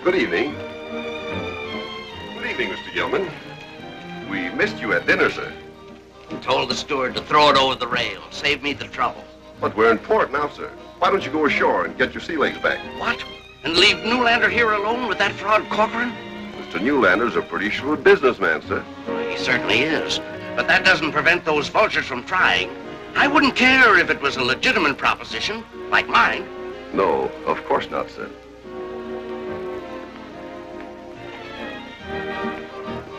Good evening. Good evening, Mr. Gilman. We missed you at dinner, sir. Told the steward to throw it over the rail. Save me the trouble. But we're in port now, sir. Why don't you go ashore and get your sea legs back? What? And leave Newlander here alone with that fraud Corcoran? Mr. Newlander's a pretty shrewd businessman, sir. Well, he certainly is. But that doesn't prevent those vultures from trying. I wouldn't care if it was a legitimate proposition, like mine. No, of course not, sir.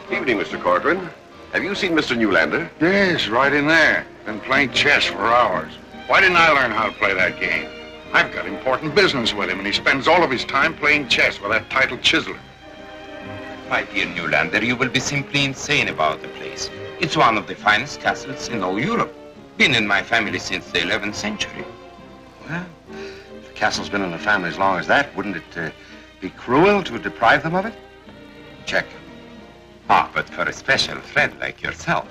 Evening, Mr. Corcoran. Have you seen Mr. Newlander? Yes, right in there. Been playing chess for hours. Why didn't I learn how to play that game? I've got important business with him, and he spends all of his time playing chess with that titled chiseler. My dear Newlander, you will be simply insane about the place. It's one of the finest castles in all Europe. Been in my family since the 11th century. Well, if the castle's been in the family as long as that, wouldn't it be cruel to deprive them of it? Check. Ah, but for a special friend like yourself.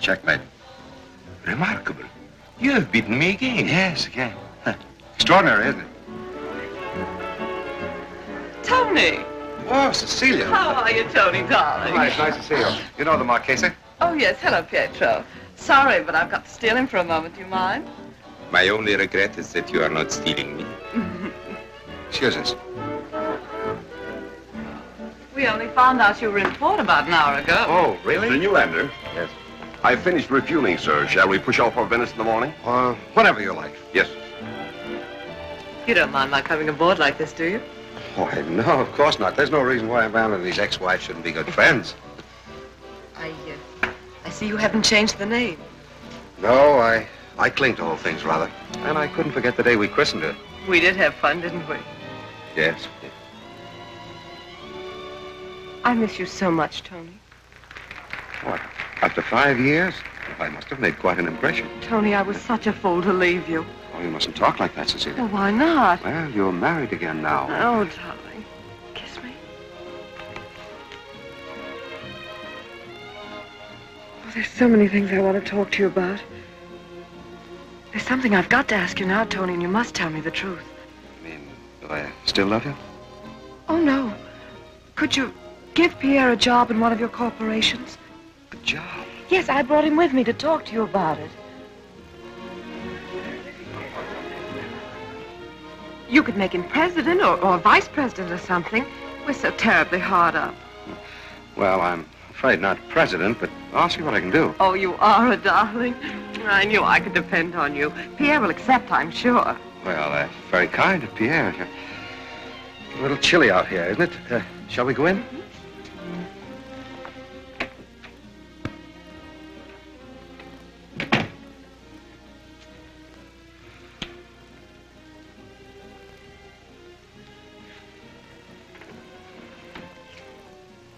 Checkmate. Remarkable. You have beaten me again. Yes, again. Extraordinary, isn't it? Tony! Oh, Cecilia. How are you, Tony, darling? Hi, it's nice to see you. You know the Marchese? Oh, yes. Hello, Pietro. Sorry, but I've got to steal him for a moment. Do you mind? My only regret is that you are not stealing me. Excuse us. We only found out you were in port about an hour ago. Oh, really? Mr. Newlander? Yes. I finished refueling, sir. Shall we push off for Venice in the morning? Whenever you like. Yes. You don't mind my coming aboard like this, do you? Why, no, of course not. There's no reason why a man and his ex-wife shouldn't be good friends. I see you haven't changed the name. No, I cling to old things, rather. And I couldn't forget the day we christened her. We did have fun, didn't we? Yes. I miss you so much, Tony. What, after 5 years? I must have made quite an impression. Tony, I was such a fool to leave you. Oh, you mustn't talk like that, Cecilia. Well, why not? Well, you're married again now. Oh, darling. Kiss me. Oh, there's so many things I want to talk to you about. There's something I've got to ask you now, Tony, and you must tell me the truth. You mean, do I still love you? Oh, no. Could you give Pierre a job in one of your corporations? A job? Yes, I brought him with me to talk to you about it. You could make him president or vice president or something. We're so terribly hard up. Well, I'm afraid not president, but I'll see what I can do. Oh, you are a darling. I knew I could depend on you. Pierre will accept, I'm sure. Well, that's very kind of Pierre. It's a little chilly out here, isn't it? Shall we go in?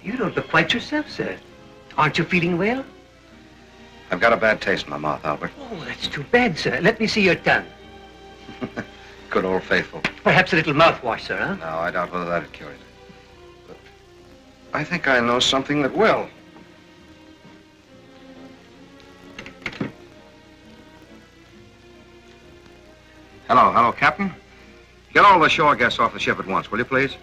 You don't look quite yourself, sir. Aren't you feeling well? I've got a bad taste in my mouth, Albert. Oh, that's too bad, sir. Let me see your tongue. Good old faithful. Perhaps a little mouthwash, sir, huh? No, I doubt whether that'd cure it. But I think I know something that will. Hello, Captain. Get all the shore guests off the ship at once, will you, please?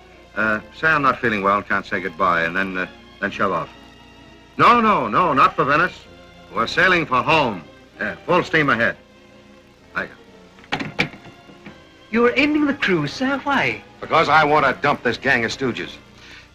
Say I'm not feeling well, can't say goodbye, and then shove off. No, not for Venice. We're sailing for home. Full steam ahead. Thank you. You're ending the cruise, sir. Why? Because I want to dump this gang of stooges.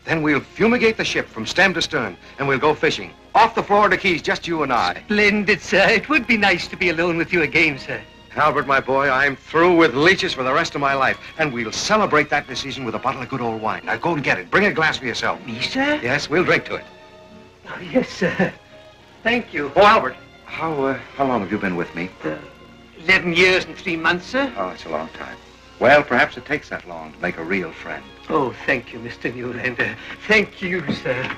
Then we'll fumigate the ship from stem to stern, and we'll go fishing. Off the Florida Keys, just you and I. Splendid, sir. It would be nice to be alone with you again, sir. Albert, my boy, I'm through with leeches for the rest of my life, and we'll celebrate that decision with a bottle of good old wine. Now go and get it. Bring a glass for yourself. Me, sir? Yes, we'll drink to it. Oh, yes, sir. Thank you. Oh, Albert, how long have you been with me? 11 years and 3 months, sir. Oh, it's a long time. Well, perhaps it takes that long to make a real friend. Oh, thank you, Mr. Newlander. Thank you, sir.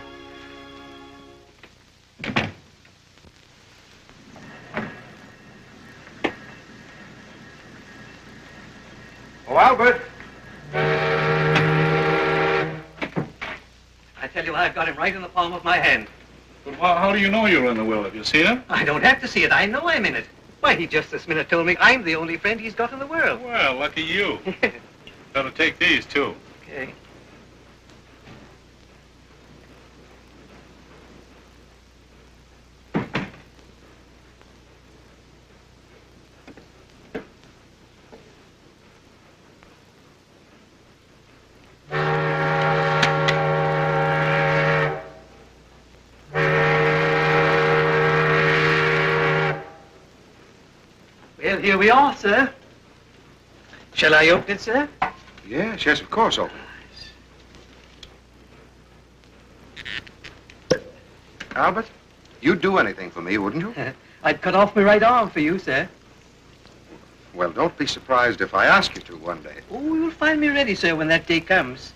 Oh, Albert! I tell you, I've got him right in the palm of my hand. But how do you know you're in the will? Have you seen him? I don't have to see it. I know I'm in it. Why, he just this minute told me I'm the only friend he's got in the world. Well, lucky you. Better take these, too. Okay. Well, here we are, sir. Shall I open it, sir? Yes, of course, open. Albert, you'd do anything for me, wouldn't you? I'd cut off my right arm for you, sir. Well, don't be surprised if I ask you to one day. Oh, you'll find me ready, sir, when that day comes.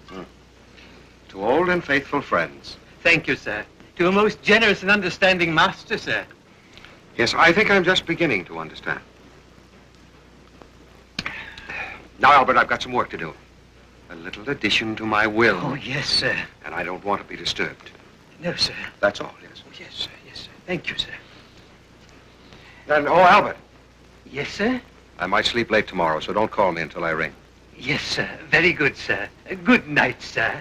To old and faithful friends. Thank you, sir. To a most generous and understanding master, sir. Yes, I think I'm just beginning to understand. Now, Albert, I've got some work to do. A little addition to my will. Oh, yes, sir. And I don't want to be disturbed. No, sir. That's all, yes. Oh, yes, sir. Yes, sir. Thank you, sir. And, oh, Albert, Yes, sir? I might sleep late tomorrow, so don't call me until I ring. Yes, sir. Very good, sir. Good night, sir.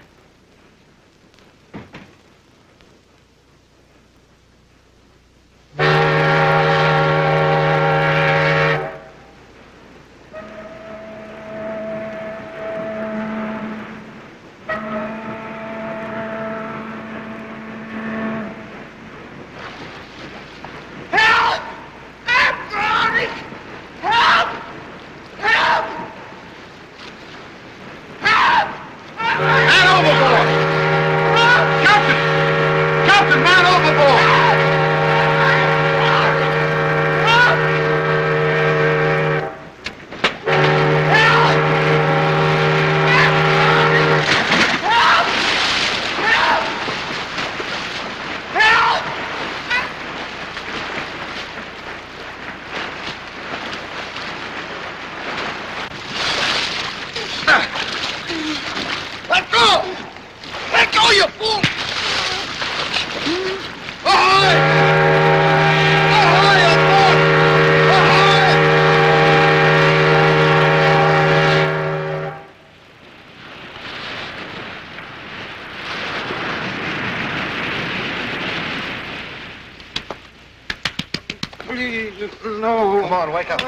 No. Come on, wake up.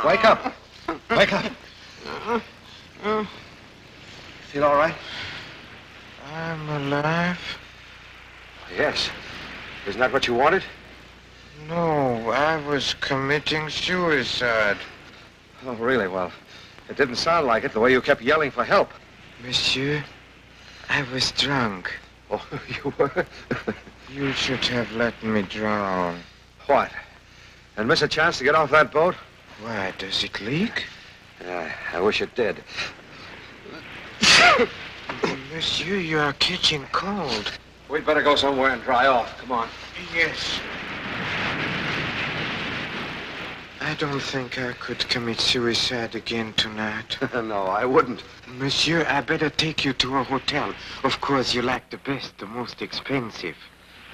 Wake up. Wake up. Feel all right? I'm alive. Yes. Isn't that what you wanted? No, I was committing suicide. Oh, really? Well, it didn't sound like it, the way you kept yelling for help. Monsieur, I was drunk. Oh, you were? You should have let me drown. What? And miss a chance to get off that boat? Why, does it leak? I wish it did. Monsieur, you are catching cold. We'd better go somewhere and dry off. Come on. Yes. I don't think I could commit suicide again tonight. No, I wouldn't. Monsieur, I better take you to a hotel. Of course, you like the best, the most expensive.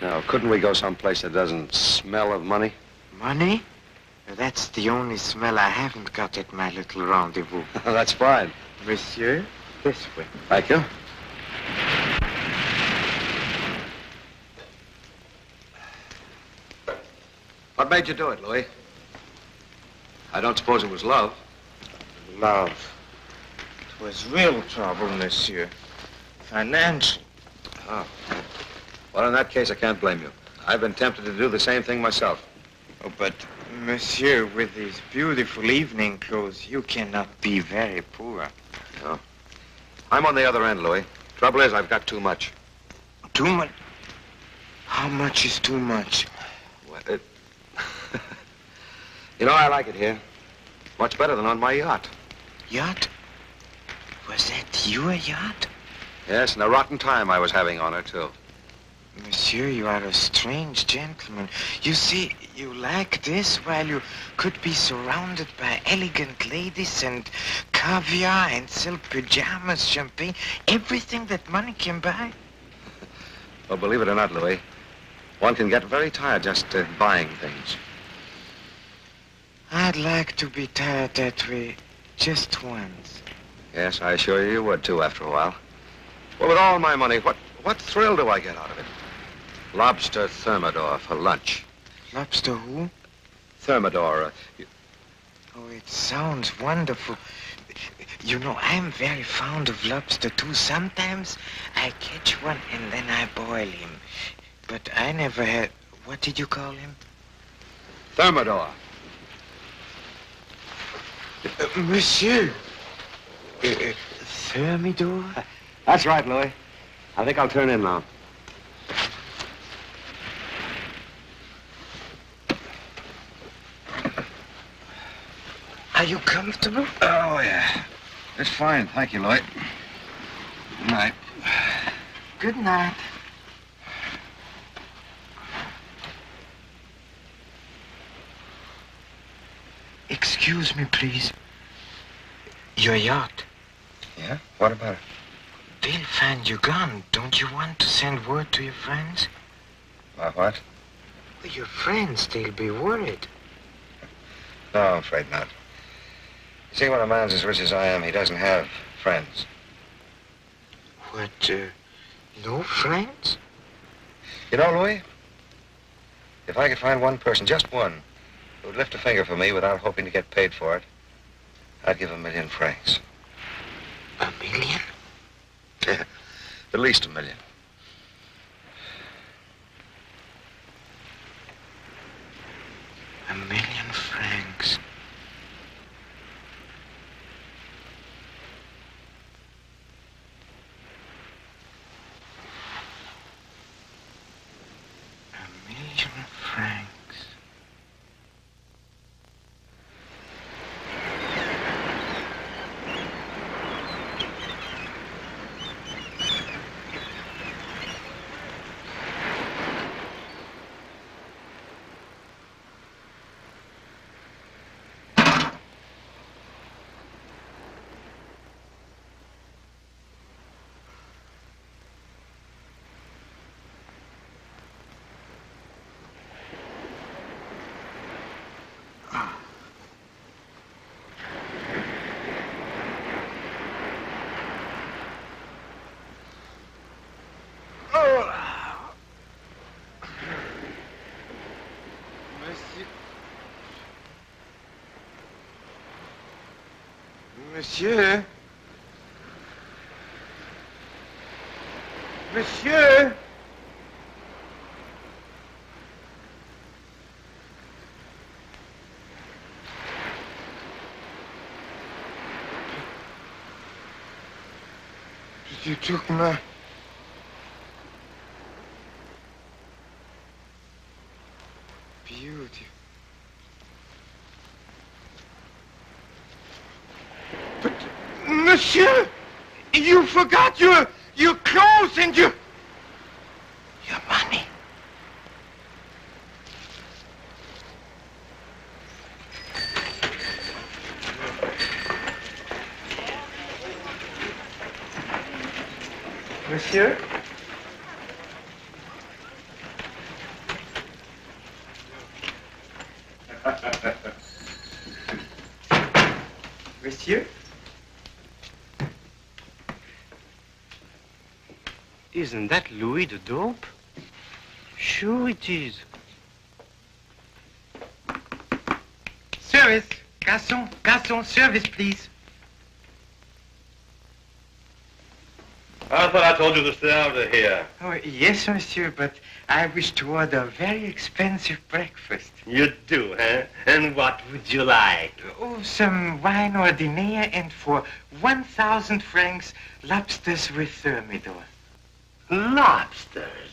Now, couldn't we go someplace that doesn't smell of money? Money? That's the only smell I haven't got at my little rendezvous. That's fine. Monsieur, this way. Thank you. What made you do it, Louis? I don't suppose it was love. Love. It was real trouble, monsieur. Financial. Oh. Well, in that case, I can't blame you. I've been tempted to do the same thing myself. Oh, but, monsieur, with these beautiful evening clothes, you cannot be very poor. No. I'm on the other end, Louis. Trouble is, I've got too much. Too much? How much is too much? Well, You know, I like it here. Much better than on my yacht. Yacht? Was that your yacht? Yes, and a rotten time I was having on her, too. Monsieur, you are a strange gentleman. You see, you like this while you could be surrounded by elegant ladies and caviar and silk pajamas, champagne, everything that money can buy. Well, believe it or not, Louis, one can get very tired just buying things. I'd like to be tired that way just once. Yes, I assure you would, too, after a while. Well, with all my money, what thrill do I get out of it? Lobster thermidor for lunch. Lobster who? Thermidor, Oh, it sounds wonderful. You know, I'm very fond of lobster, too. Sometimes I catch one and then I boil him. But I never had... What did you call him? Thermidor. Monsieur. Thermidor? That's right, Louis. I think I'll turn in now. Are you comfortable? Oh, yeah. It's fine. Thank you, Lloyd. Good night. Good night. Excuse me, please. Your yacht. Yeah? What about it? They'll find you gone. Don't you want to send word to your friends? What? Your friends, they'll be worried. No, I'm afraid not. You see, when a man's as rich as I am, he doesn't have friends. What, no friends? You know, Louis, if I could find one person, just one, who would lift a finger for me without hoping to get paid for it, I'd give 1,000,000 francs. 1,000,000? Yeah, at least 1,000,000. $1,000,000 francs. $1,000,000 francs. Monsieur? Monsieur? You took my... beauty. But, monsieur, you forgot your clothes and your money. Monsieur? Monsieur? Isn't that Louis the dope? Sure it is. Service. Garçon, service, please. I thought I told you to stay out of here. Oh, yes, monsieur, but I wish to order a very expensive breakfast. You do, huh? And what would you like? Oh, some wine ordinaire and for 1,000 francs, lobsters with thermidor. Lobsters?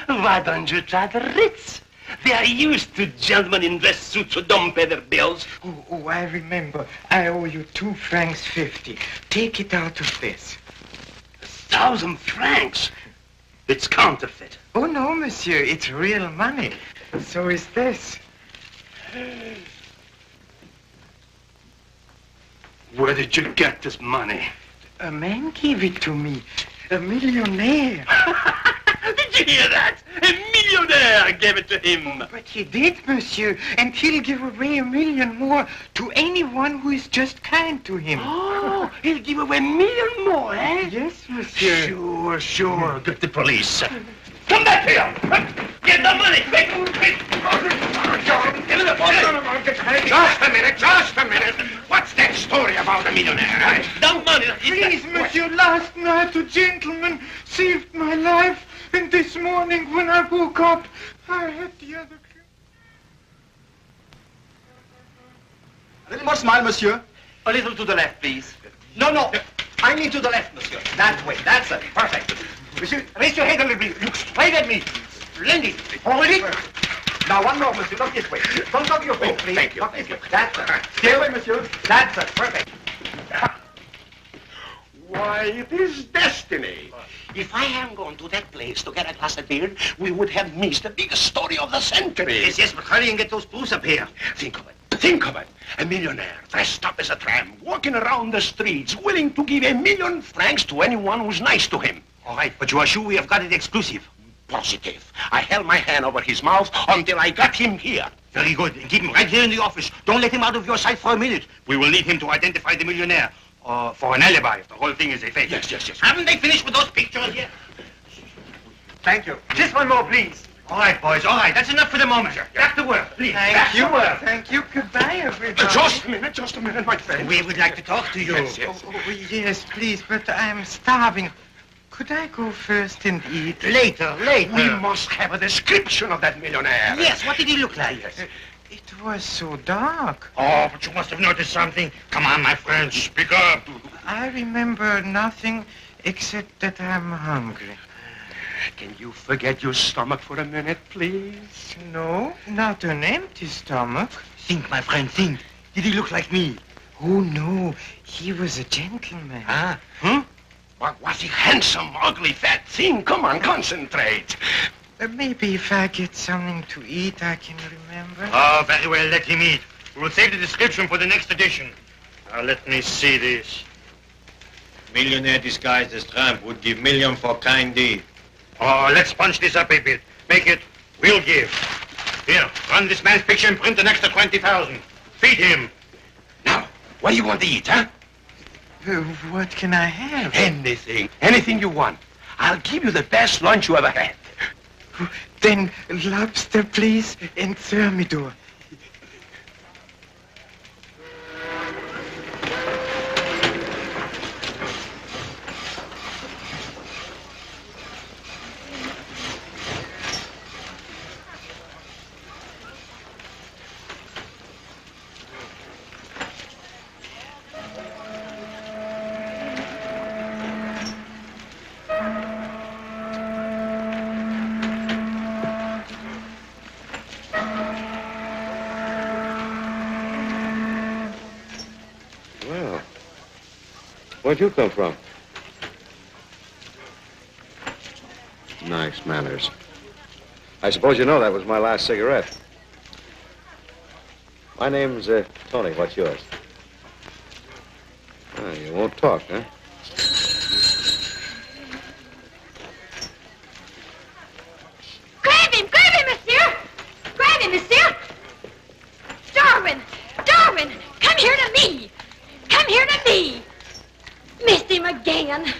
Why don't you try the Ritz? They are used to gentlemen in dress suits who don't pay their bills. Oh, I remember. I owe you 2 francs 50. Take it out of this. 1,000 francs? It's counterfeit. Oh, no, monsieur. It's real money. So is this. Where did you get this money? A man gave it to me. A millionaire. Did you hear that? A millionaire! millionaire gave it to him. But he did, monsieur, and he'll give away $1 million more to anyone who is just kind to him. Oh, he'll give away $1 million more, eh? Yes, monsieur. Sure. Get the police. Come back here. Get the money, quick. Give me the phone. Just a minute. What's that story about the millionaire? The money. Please, monsieur, last night a gentleman saved my life, and this morning when I woke up, I had the other... A little more smile, monsieur. A little to the left, please. No. I mean to the left, monsieur. That way. That's it. Perfect. Monsieur, raise your head a little bit. Look straight at me. Splendid. Hold it. Now, one more, monsieur. Look this way. Don't look your face, please. Thank you. Look this way. That's it. Stay away, monsieur. That's it. Perfect. Why, it is destiny. If I hadn't gone to that place to get a glass of beer, we would have missed the biggest story of the century. Yes, but hurry and get those booze up here. Think of it. A millionaire dressed up as a tramp, walking around the streets, willing to give $1 million to anyone who's nice to him. All right, but you are sure we have got it exclusive? Positive. I held my hand over his mouth until I got him here. Very good. Keep him right here in the office. Don't let him out of your sight for a minute. We will need him to identify the millionaire. For an alibi, if the whole thing is a fake. Yes. Haven't they finished with those pictures yet? Thank you. Just one more, please. All right, boys, all right. That's enough for the moment. Back to work, please. Thank you. Thank you. Goodbye, everybody. Just a minute, my friend. We would like to talk to you. Yes. Yes, please, but I'm starving. Could I go first and eat? Later. We must have a description of that millionaire. Yes, what did he look like? It was so dark. Oh, but you must have noticed something. Come on, my friends, speak up. I remember nothing except that I'm hungry. Can you forget your stomach for a minute, please? No, not an empty stomach. Think, my friend, think. Did he look like me? Oh, no, he was a gentleman. Ah, But was he handsome, ugly, fat, thin? Come on, concentrate. Maybe if I get something to eat, I can remember. Oh, very well, let him eat. We will save the description for the next edition. Now, let me see this. Millionaire disguised as tramp would give $1 million for kind deed. Oh, let's punch this up a bit. Make it, we'll give. Here, run this man's picture and print an extra 20,000. Feed him. Now, what do you want to eat, huh? What can I have? Anything you want. I'll give you the best lunch you ever had. Then lobster, please, and thermidor. Where'd you come from? Nice manners. I suppose you know that was my last cigarette. My name's Tony. What's yours? Oh, you won't talk, huh? Grab him, monsieur! Grab him, monsieur! Darwin! Come here to me! Come here to me! Missed him again.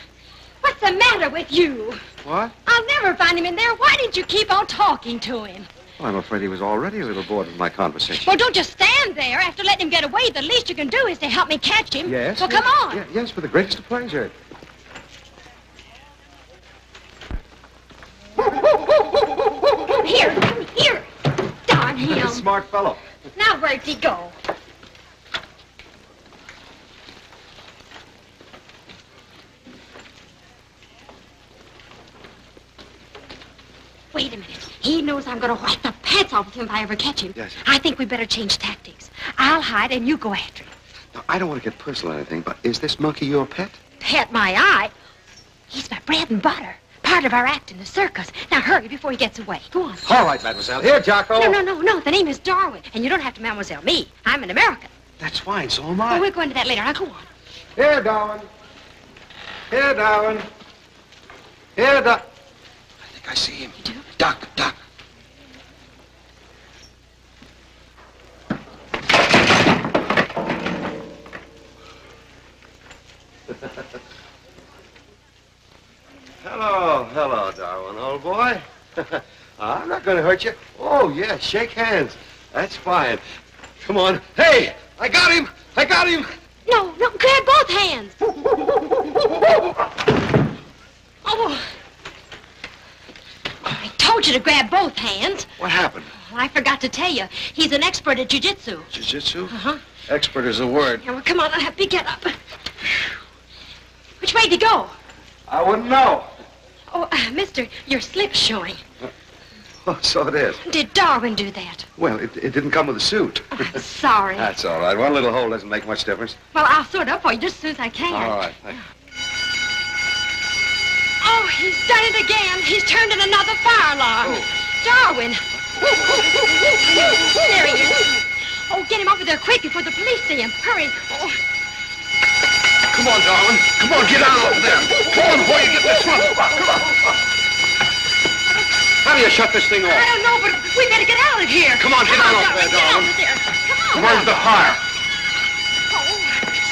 What's the matter with you? What? I'll never find him in there. Why didn't you keep on talking to him? Well, I'm afraid he was already a little bored with my conversation. Well, don't just stand there. After letting him get away, the least you can do is to help me catch him. Yes? Well, come on. Yes, with the greatest of pleasure. Come here. Darn him. Smart fellow. Now, where'd he go? Wait a minute. He knows I'm going to whack the pants off of him if I ever catch him. Yes. I think we better change tactics. I'll hide and you go after him. Now, I don't want to get personal or anything, but is this monkey your pet? Pet my eye. He's my bread and butter. Part of our act in the circus. Now hurry before he gets away. Go on. All right, mademoiselle. Here, Jocko. No. The name is Darwin. And you don't have to mademoiselle me. I'm an American. That's fine. So am I. Well, we'll go into that later. Now, go on. Here, Darwin. Here, Darwin. Here, Darwin. I think I see him. You do? Duck. I'm not going to hurt you. Oh, yeah, shake hands. That's fine. Come on. Hey, I got him. I got him. No, grab both hands. Oh. I told you to grab both hands. What happened? Well, I forgot to tell you. He's an expert at jiu-jitsu. Jiu-jitsu? Uh-huh. Expert is the word. Now, well, come on, I'll have to get up. Which way'd he go? I wouldn't know. Oh, mister, your slip's showing. Oh, so it is. Did Darwin do that? Well, it didn't come with a suit. Oh, sorry. That's all right. One little hole doesn't make much difference. Well, I'll sew it up for you just as soon as I can. All right. Oh, he's done it again. He's turned in another fire alarm. Oh. Darwin. There he is. Oh, get him over there quick before the police see him. Hurry. Oh. Come on, Darwin. Come on, get out over there. Come on before you get this one. Come on. How do you shut this thing off? I don't know, but we better get out of here. Come on, get out over there, Darwin. Come on. Where's the fire?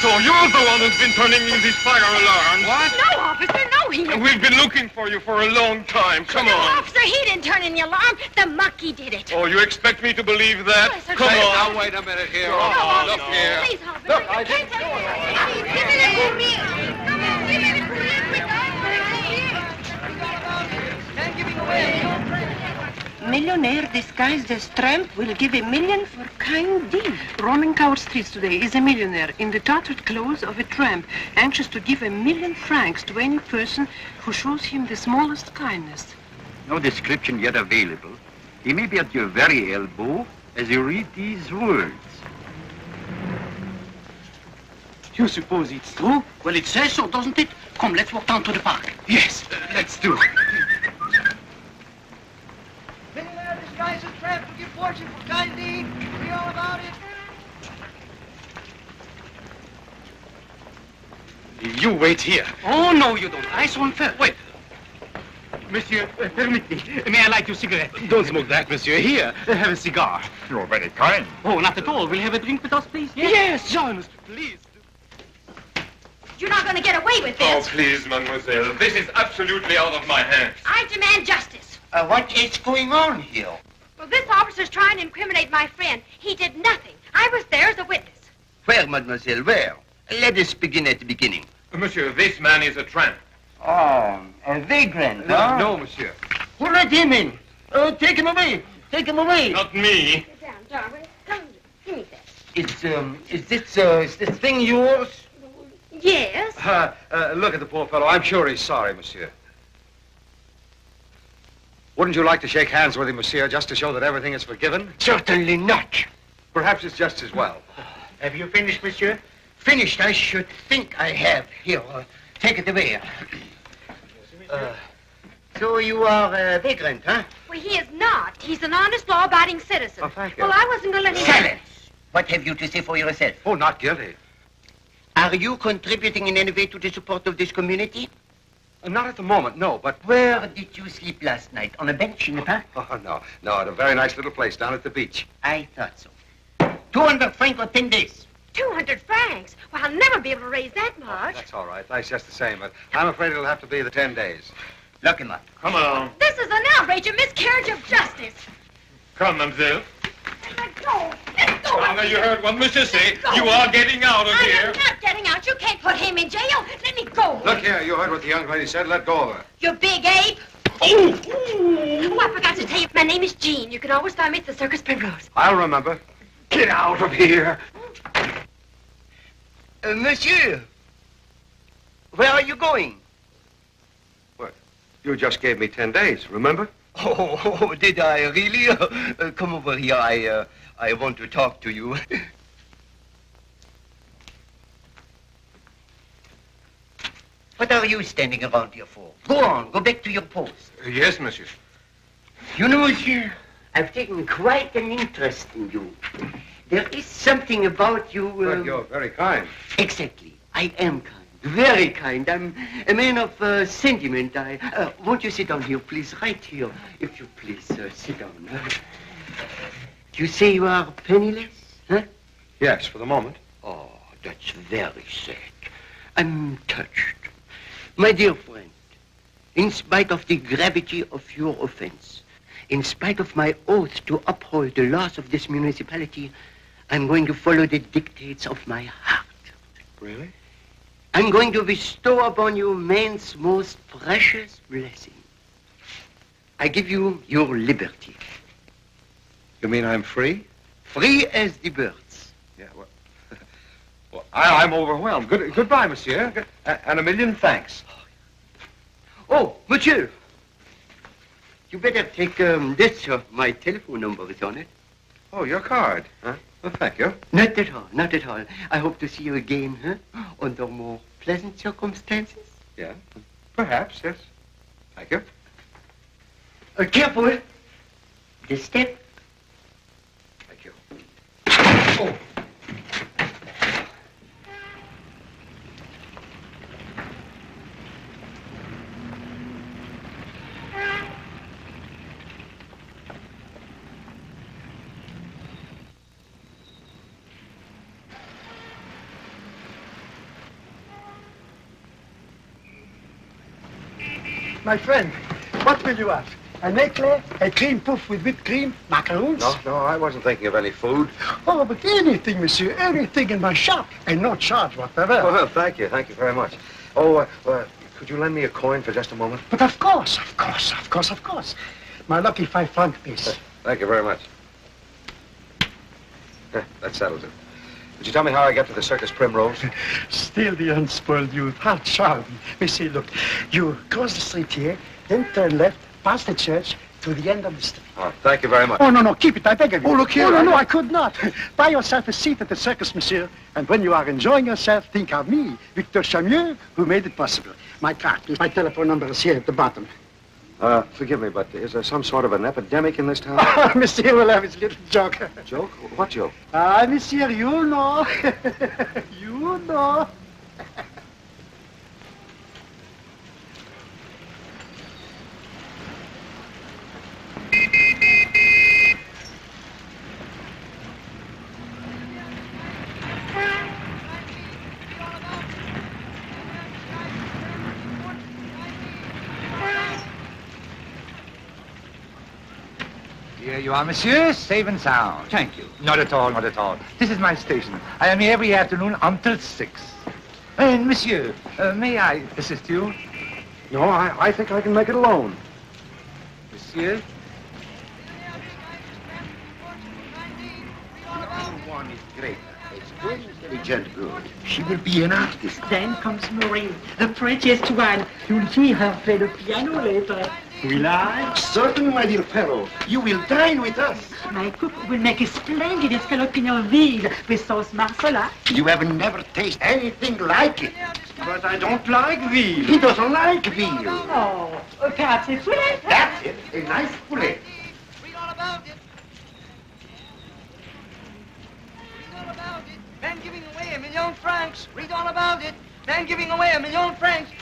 So you're the one who's been turning in these fire alarms. What? No, officer, no, he And we've been looking for you for a long time. Come no, on. officer, he didn't turn in the alarm. The monkey did it. Oh, you expect me to believe that? Yes, sir. Come Hey, on. now, wait a minute here. No, Look officer, here. please, officer. Look, I Give me the police. Come on, give me the police. Millionaire disguised as tramp will give $1 million for kind deed. Roaming our streets today is a millionaire in the tattered clothes of a tramp, anxious to give $1 million to any person who shows him the smallest kindness. No description yet available. He may be at your very elbow as you read these words. You suppose it's true? Well, it says so, doesn't it? Come, let's walk down to the park. Yes, let's do it. Millionaire disguised as tramp to give fortune for kind deed. Be all about it. You wait here. Oh, no, you don't. I saw him first. Wait. Monsieur, permit me. May I light your cigarette? Don't smoke that, monsieur. Here, have a cigar. You're very kind. Oh, not at all. Will you have a drink with us, please? Yes, join us, please. You're not going to get away with Oh, this. please, mademoiselle. This is absolutely out of my hands. I demand justice. What is going on here? Well, this officer's trying to incriminate my friend. He did nothing. I was there as a witness. Where, mademoiselle, where? Let us begin at the beginning. Monsieur, this man is a tramp. Oh, a vagrant, huh? No, monsieur. Who let him in? Take him away. Take him away. Not me. Sit down, Darwin. Come, give me that. Is this thing yours? Yes. Look at the poor fellow. I'm sure he's sorry, monsieur. Wouldn't you like to shake hands with him, monsieur, just to show that everything is forgiven? Certainly not. Perhaps it's just as well. Have you finished, monsieur? Finished, I should think I have. Here, take it away. So you are a vagrant, huh? Well, he is not. He's an honest, law-abiding citizen. Oh, thank you. Well, I wasn't going to let him... Silence. What have you to say for yourself? Oh, not guilty. Are you contributing in any way to the support of this community? Not at the moment, no, but... Where did you sleep last night? On a bench in the park? Oh, no, at a very nice little place down at the beach. I thought so. 200 francs for 10 days. 200 francs? Well, I'll never be able to raise that much. That's all right. That's just the same, but I'm afraid it'll have to be the 10 days. Lock him up. Come along. This is an outrage, a miscarriage of justice. Come, mademoiselle. Let go. Let go. Now, you heard what monsieur say. You are getting out of I here. am not getting out. You can't put him in jail. Let me go. Look here, you heard what the young lady said. Let go of her. You big ape. Oh, I forgot to tell you. My name is Jean. You can always find me at the Circus Primrose. I'll remember. Get out of here. Monsieur, where are you going? What? You just gave me 10 days, remember? Oh, did I really? Come over here. I want to talk to you. What are you standing around here for? Go on, go back to your post. Yes, monsieur. You know, monsieur, I've taken quite an interest in you. There is something about you... Well, you're very kind. Exactly. I am kind. Very kind. I'm a man of sentiment. Won't you sit down here, please? Right here. If you please, sit down. You say you are penniless, huh? Yes, for the moment. Oh, that's very sad. I'm touched. My dear friend, in spite of the gravity of your offense, In spite of my oath to uphold the laws of this municipality, I'm going to follow the dictates of my heart. Really? I'm going to bestow upon you man's most precious blessing. I give you your liberty. You mean I'm free? Free as the birds. Yeah, well, I'm overwhelmed. Goodbye, monsieur. And a million thanks. Oh, monsieur. You better take this. My telephone number is on it. Oh, your card, huh? Well, thank you. Not at all, not at all. I hope to see you again, huh? Under more pleasant circumstances. Yeah, perhaps, yes. Thank you. Careful. The step. Thank you. Oh. My friend, what will you have? An eclair, a cream puff with whipped cream, macaroons? No, I wasn't thinking of any food. Oh, but anything, monsieur, anything in my shop, and no charge whatever. Well, thank you very much. Oh, could you lend me a coin for just a moment? But of course. My lucky 5-franc piece. Thank you very much. That settles it. Would you tell me how I get to the Circus Primrose? Still the unspoiled youth. How charming. Monsieur, look, you cross the street here, then turn left, past the church, to the end of the street. Oh, thank you very much. Oh, no, keep it, I beg of you. Oh, look here. Oh, no, I could not. Buy yourself a seat at the circus, monsieur, and when you are enjoying yourself, think of me, Victor Chamieux, who made it possible. My card, my telephone number is here at the bottom. Forgive me, but is there some sort of an epidemic in this town? Monsieur will have his little joke. Joke? What joke? Monsieur, you know. You know. Here you are, monsieur, safe and sound. Thank you. Not at all, not at all. This is my station. I am here every afternoon until 6. And, monsieur, may I assist you? No, I think I can make it alone. Monsieur? One is great. A very intelligent girl. She will be an artist. Then comes Marie, the prettiest one. You'll see her play the piano later. Will I? Certainly, my dear fellow. You will dine with us. My cook will make a splendid escalope veal with sauce marsala. You have never tasted anything like it. But I don't like veal. He doesn't like veal. Oh, perhaps a poulet. That's it. A nice poulet. Read all about it. Read all about it. Man giving away £1 million. Read all about it. Man giving away £1 million.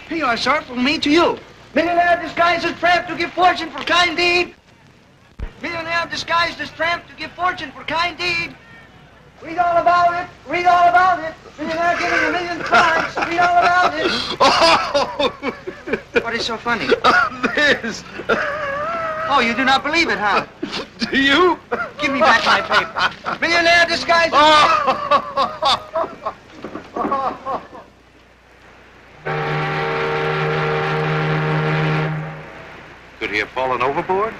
Here you are, sir, from me to you. Millionaire disguised as tramp to give fortune for kind deed. Millionaire disguised as tramp to give fortune for kind deed. Read all about it. Read all about it. Millionaire giving £1 million. Read all about it. Oh! What is so funny? This! Oh, you do not believe it, huh? Do you? Give me back my paper. Millionaire disguised as... Could he have fallen overboard?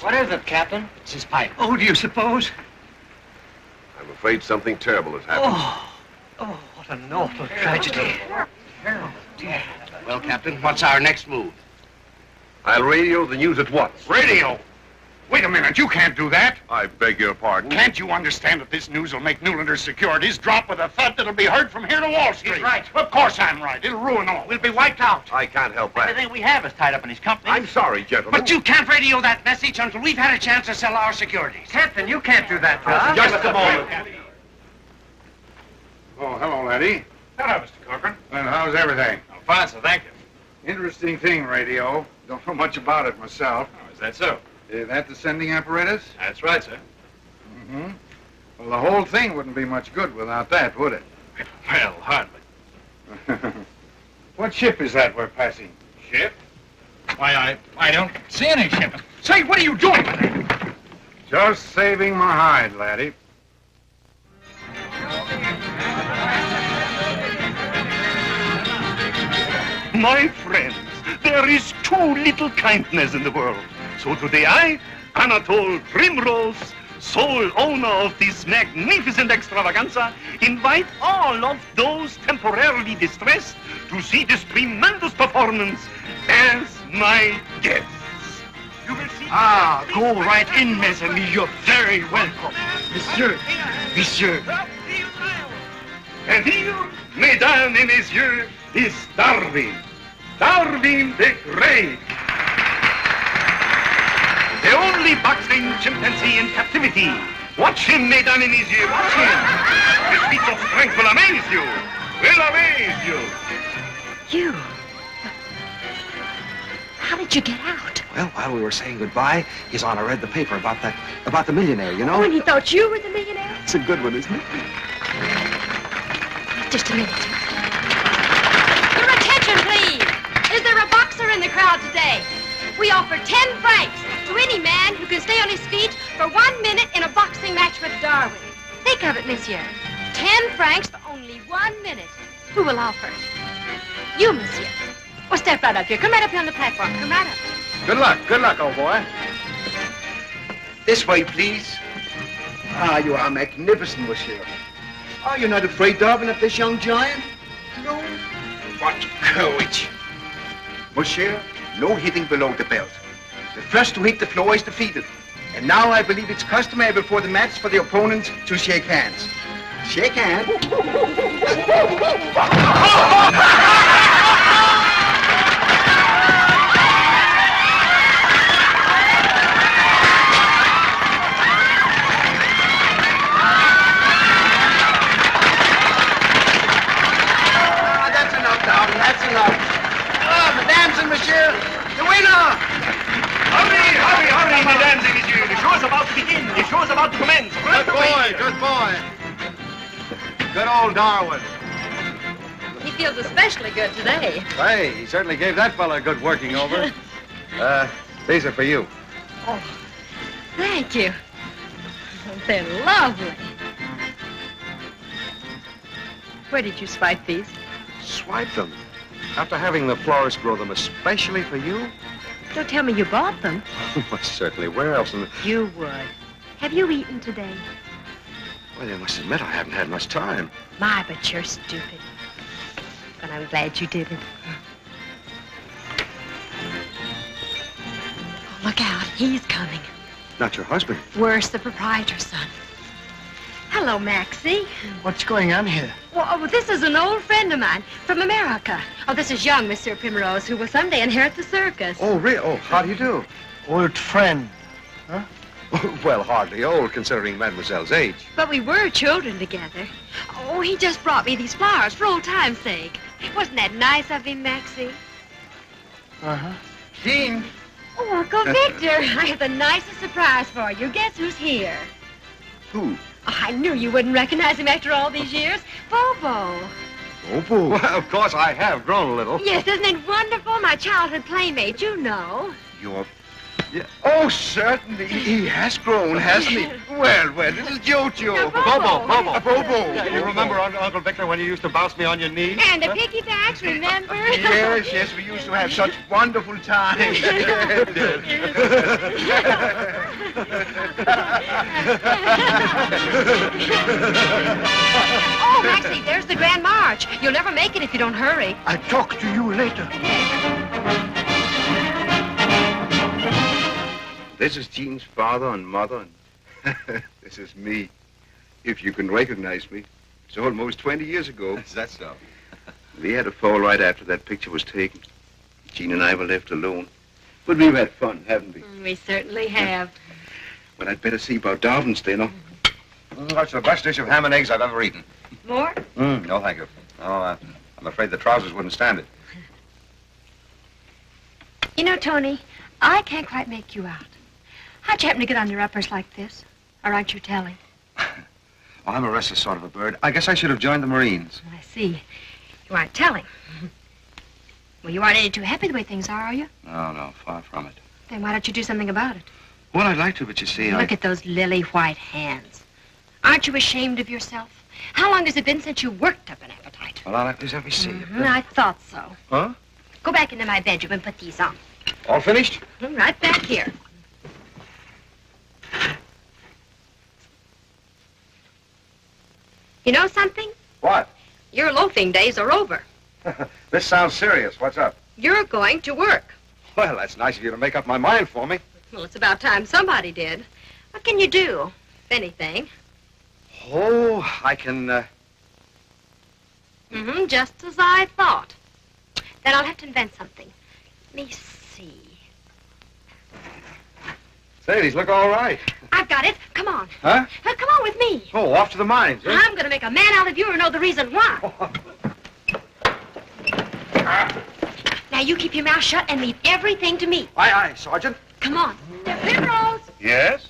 What is it, Captain? It's his pipe. Oh, do you suppose? I'm afraid something terrible has happened. Oh, what an awful tragedy. Oh, dear. Well, Captain, what's our next move? I'll radio the news at once. Radio? Wait a minute, you can't do that. I beg your pardon. Can't you understand that this news will make Newlander's securities drop with a thud that'll be heard from here to Wall Street? He's right. Of course I'm right. It'll ruin all. We'll be wiped out. I can't help that. Everything we have is tied up in his company. I'm sorry, gentlemen. But you can't radio that message until we've had a chance to sell our securities. Captain, you can't do that to us. Just a moment. Oh, hello, laddie. Hello, Mr. Corcoran. Well, how's everything? Oh, fine, sir, thank you. Interesting thing, radio. Don't know much about it myself. Oh, is that so? Is that the sending apparatus? That's right, sir. Mm-hmm. Well, the whole thing wouldn't be much good without that, would it? Well, hardly. What ship is that we're passing? Ship? Why, I don't see any ship. Say, what are you doing with it? Just saving my hide, laddie. My friends, there is too little kindness in the world. So today I, Anatole Primrose, sole owner of this magnificent extravaganza, invite all of those temporarily distressed to see this tremendous performance as my guests. You will see... Ah, go right in, mes amis. You're very welcome. Monsieur, monsieur. And here, mesdames et messieurs, is Darwin. Darwin the Great. The only boxing chimpanzee in captivity. Watch him, mesdames et messieurs, watch him. His feats of strength will amaze you. Will amaze you. You? How did you get out? Well, while we were saying goodbye, His Honor read the paper about the millionaire, you know? Oh, and he thought you were the millionaire? It's a good one, isn't it? Just a minute. Your attention, please. Is there a boxer in the crowd today? We offer 10 francs to any man who can stay on his feet for 1 minute in a boxing match with Darwin. Think of it, monsieur. 10 francs for only 1 minute. Who will offer? You, monsieur. Well, step right up here. Come right up here on the platform. Come right up. Good luck, old boy. This way, please. Ah, you are magnificent, monsieur. Are you not afraid, Darwin, of this young giant? No. What courage. Monsieur, no hitting below the belt. The first to hit the floor is defeated. And now I believe it's customary before the match for the opponents to shake hands. Shake hands. That's enough. Ah, mesdames and messieurs, the winner! Hurry, mesdames et messieurs. The show's about to begin. The show's about to commence. Good boy. Good old Darwin. He feels especially good today. Hey, he certainly gave that fella a good working over. These are for you. Oh, thank you. They're lovely. Where did you swipe these? Swipe them. After having the florist grow them especially for you? Don't tell me you bought them. Well, certainly. Where else? You would. Have you eaten today? Well, you must admit I haven't had much time. My, but you're stupid. But I'm glad you didn't. Oh, look out. He's coming. Not your husband. Worse, the proprietor's son. Hello, Maxie. What's going on here? Well, this is an old friend of mine from America. Oh, this is young Monsieur Primrose, who will someday inherit the circus. Oh, really? Oh, how do you do? Old friend. Huh? Well, hardly old, considering Mademoiselle's age. But we were children together. Oh, he just brought me these flowers for old time's sake. Wasn't that nice of him, Maxie? Uh-huh. Jean. Oh, Uncle Victor, I have the nicest surprise for you. Guess who's here? Who? Oh, I knew you wouldn't recognize him after all these years. Bobo. Bobo? Well, of course, I have grown a little. Yes, isn't it wonderful? My childhood playmate, you know. You're... Yeah. Oh, certainly. He has grown, hasn't he? Well, little Jojo. Bobo. You remember Uncle Victor when you used to bounce me on your knee? And the piggybacks, remember? Yes, we used to have such wonderful times. Oh, Maxie, there's the Grand March. You'll never make it if you don't hurry. I'll talk to you later. This is Jean's father and mother, and this is me. If you can recognize me. It's almost 20 years ago. Is that so? We had a fall right after that picture was taken. Jean and I were left alone. But we've had fun, haven't we? We certainly have. Well, I'd better see about Darwin's dinner. That's the best dish of ham and eggs I've ever eaten. More? No, thank you. Oh, I'm afraid the trousers wouldn't stand it. You know, Tony, I can't quite make you out. How'd you happen to get on your uppers like this? Or aren't you telling? Oh, I'm a restless sort of a bird. I guess I should have joined the Marines. I see. You aren't telling. Well, you aren't any too happy the way things are you? No, far from it. Then why don't you do something about it? Well, I'd like to, but you see, Look at those lily white hands. Aren't you ashamed of yourself? How long has it been since you worked up an appetite? Well, let me see. I thought so. Huh? Go back into my bedroom and put these on. All finished? Right back here. You know something? What? Your loafing days are over. This sounds serious. What's up? You're going to work. Well, that's nice of you to make up my mind for me. Well, it's about time somebody did. What can you do, if anything? Oh, I can, just as I thought. Then I'll have to invent something. Let me see. Say, these look all right. I've got it. Come on. Huh? Come on with me. Oh, off to the mines, eh? I'm going to make a man out of you or know the reason why. Now, you keep your mouth shut and leave everything to me. Aye, aye, Sergeant. Come on. Primrose, Yes?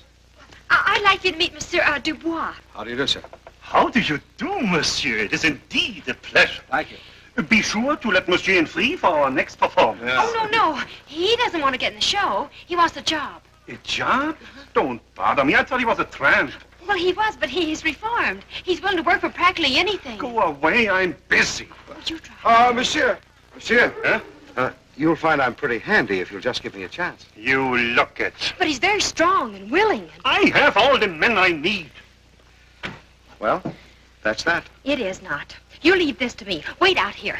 I'd like you to meet Monsieur Dubois. How do you do, sir? How do you do, monsieur? It is indeed a pleasure. Thank you. Be sure to let monsieur in free for our next performance. Oh, no. He doesn't want to get in the show. He wants a job. A job? Don't bother me. I thought he was a tramp. Well, he was, but he's reformed. He's willing to work for practically anything. Go away. I'm busy. Would you try? Monsieur. Monsieur. Huh? You'll find I'm pretty handy if you'll just give me a chance. You look it. But he's very strong and willing. I have all the men I need. Well, that's that. It is not. You leave this to me. Wait out here.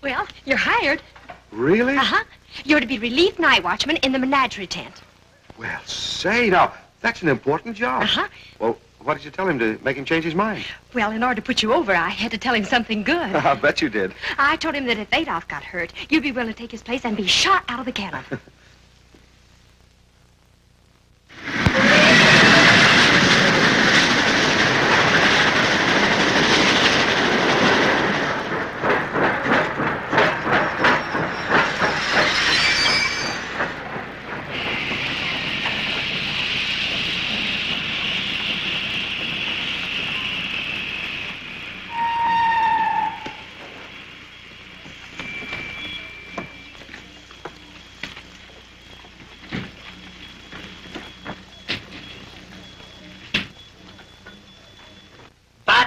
Well, you're hired. Really? Uh-huh. You're to be relief night watchman in the menagerie tent. Well, say, now, that's an important job. Uh-huh. Well, what did you tell him to make him change his mind? Well, in order to put you over, I had to tell him something good. I bet you did. I told him that if Adolf got hurt, you'd be willing to take his place and be shot out of the cannon.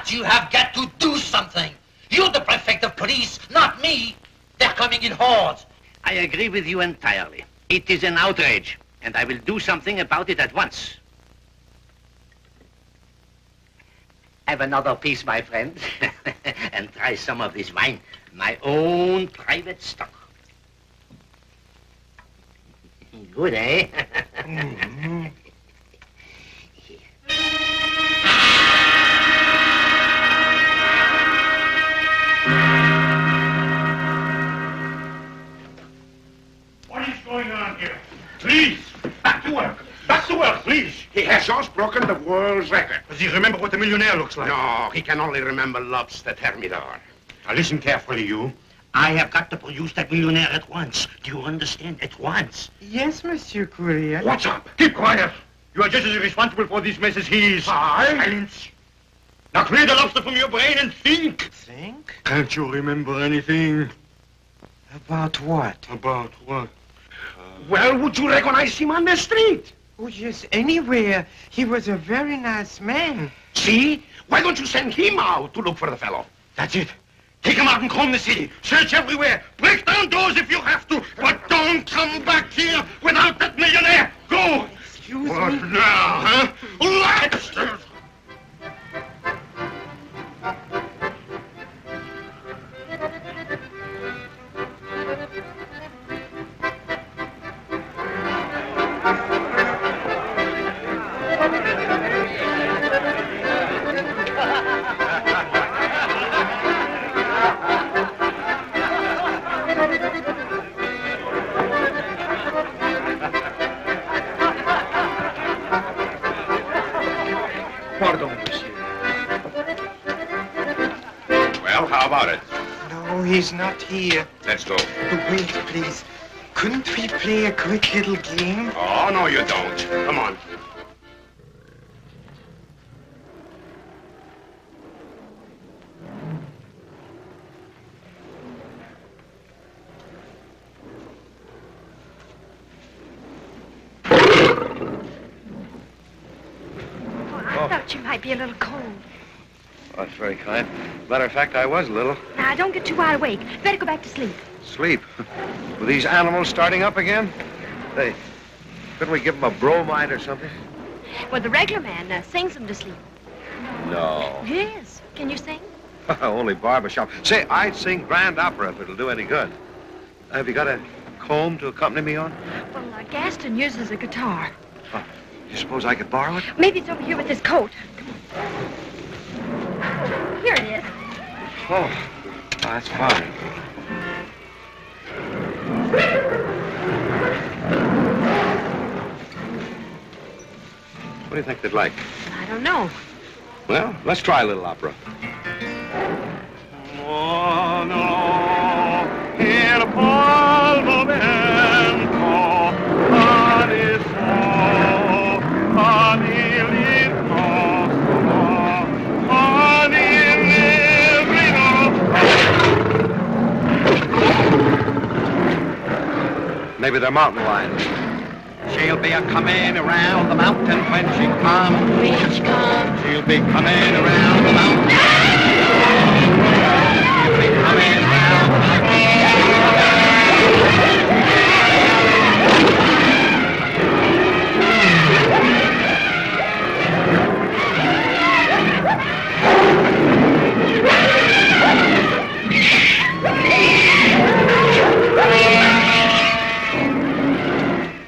You have got to do something. You're the prefect of police, not me. They're coming in hordes. I agree with you entirely. It is an outrage, and I will do something about it at once. Have another piece, my friend, and try some of this wine. My own private stock. Good, eh? Mm-hmm. What is going on here? Please, back to work. Back to work, please. He has just broken the world's record. Does he remember what a millionaire looks like? No, he can only remember lobster thermidor. Now listen carefully, you. I have got to produce that millionaire at once. Do you understand? At once. Yes, Monsieur Courier. What's up? Keep quiet. You are just as responsible for this mess as he is. Silence. Now clear the lobster from your brain and think. Think? Can't you remember anything? About what? About what? Well, would you recognize him on the street? Oh, yes, anywhere. He was a very nice man. See? Why don't you send him out to look for the fellow? That's it. Take him out and comb the city. Search everywhere. Break down doors if you have to. But don't come back here without that millionaire. Go. Excuse What me. now, huh? Let's... Pardon, monsieur. Well, how about it? No, he's not here. Let's go. Wait, please. couldn't we play a quick little game? Oh, no, you don't. Come on. I thought you might be a little cold. Oh, that's very kind. Matter of fact, I was a little. Now, don't get too wide awake. Better go back to sleep. Sleep? With these animals starting up again? Hey, couldn't we give them a bromide or something? Well, the regular man sings them to sleep. No. Yes. Can you sing? Only barbershop. Say, I'd sing grand opera if it'll do any good. Have you got a comb to accompany me on? Well, Gaston uses a guitar. Oh, you suppose I could borrow it? Maybe it's over here with this coat. Come on. Here it is. Oh, that's fine. What do you think they'd like? I don't know. Well, let's try a little opera. Maybe they're mountain lions. She'll be a-coming around the mountain when she comes. When she comes. She'll be coming around the mountain. She'll be coming around the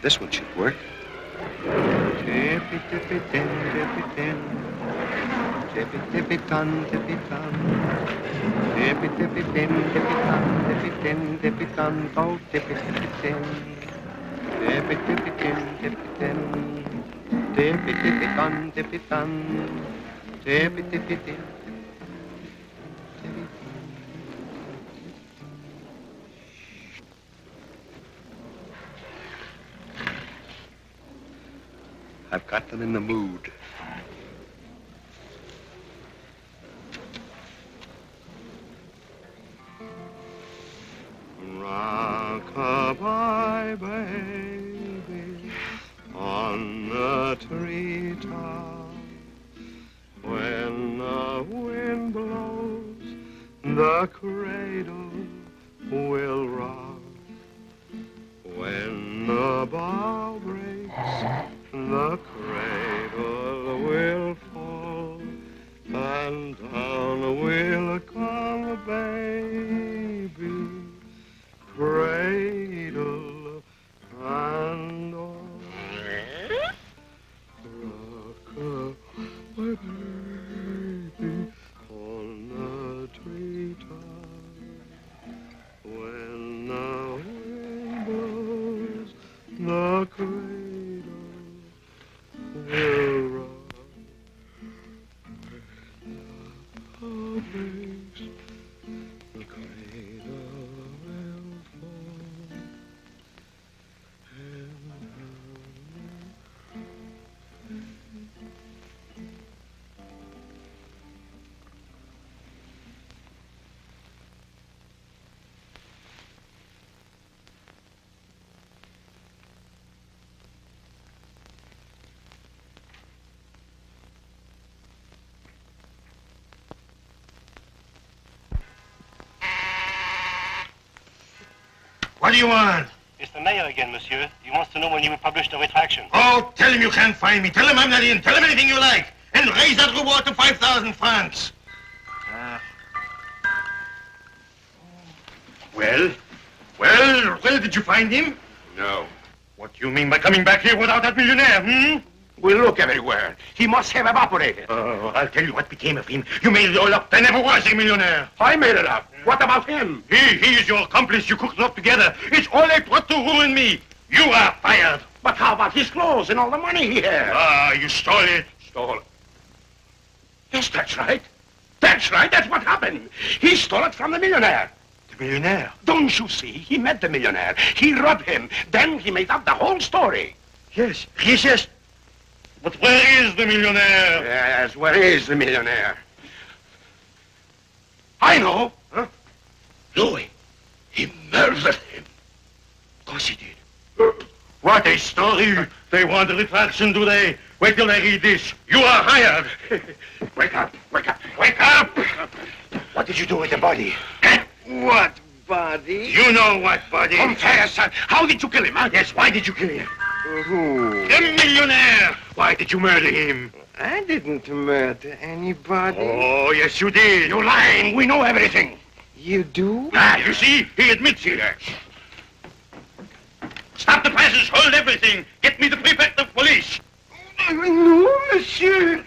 This one should work. Tippy, tippy, tin, tippy, tin. Tippy, tippy, ton, tippy, ton. Tippy, tippy, tin, tippy, ton, tippy, tin, tippy, ton. Oh, tippy, tippy, tin. Tippy, tippy, tin, tippy, tin. Tippy, tippy, ton, tippy, ton. Tippy, tippy, tin. I've got them in the mood. Rock-a-bye, baby, on the treetop. When the wind blows, the cradle will rock. When the bough breaks, the cradle will fall, and down will come baby, cradle and all. Rock-a-bye, baby, on the treetop. When the wind blows, the cradle will rock. When the bough breaks, the cradle will fall, and What do you want? It's the mayor again, monsieur. He wants to know when you will publish the retraction. Oh, tell him you can't find me. Tell him I'm not in. Tell him anything you like. And raise that reward to 5,000 francs. Well, did you find him? No. What do you mean by coming back here without that millionaire, hmm? We look everywhere. He must have evaporated. Oh, I'll tell you what became of him. You made it all up. There never was a millionaire. I made it up. What about him? He is your accomplice. You cooked it up together. It's all a plot to ruin me. You are fired. But how about his clothes and all the money he had? Ah, you stole it. Stole it. Yes, that's right. That's right. That's what happened. He stole it from the millionaire. The millionaire? Don't you see? He met the millionaire. He robbed him. Then he made up the whole story. Yes, yes. But where is the millionaire? Yes, where is the millionaire? I know. Huh? Louis, he murdered him. Of course he did. What a story. They want a retraction, do they? Wait till they read this. You are hired. Wake up, wake up, wake up! What did you do with the body? What body? You know what body. Confess. How did you kill him, huh? Yes, why did you kill him? Who? The millionaire. Why did you murder him? I didn't murder anybody. Oh, yes, you did. You're lying. We know everything. You do? Ah, you see? He admits here. Stop the passage. Hold everything. Get me the prefect of police. No, monsieur.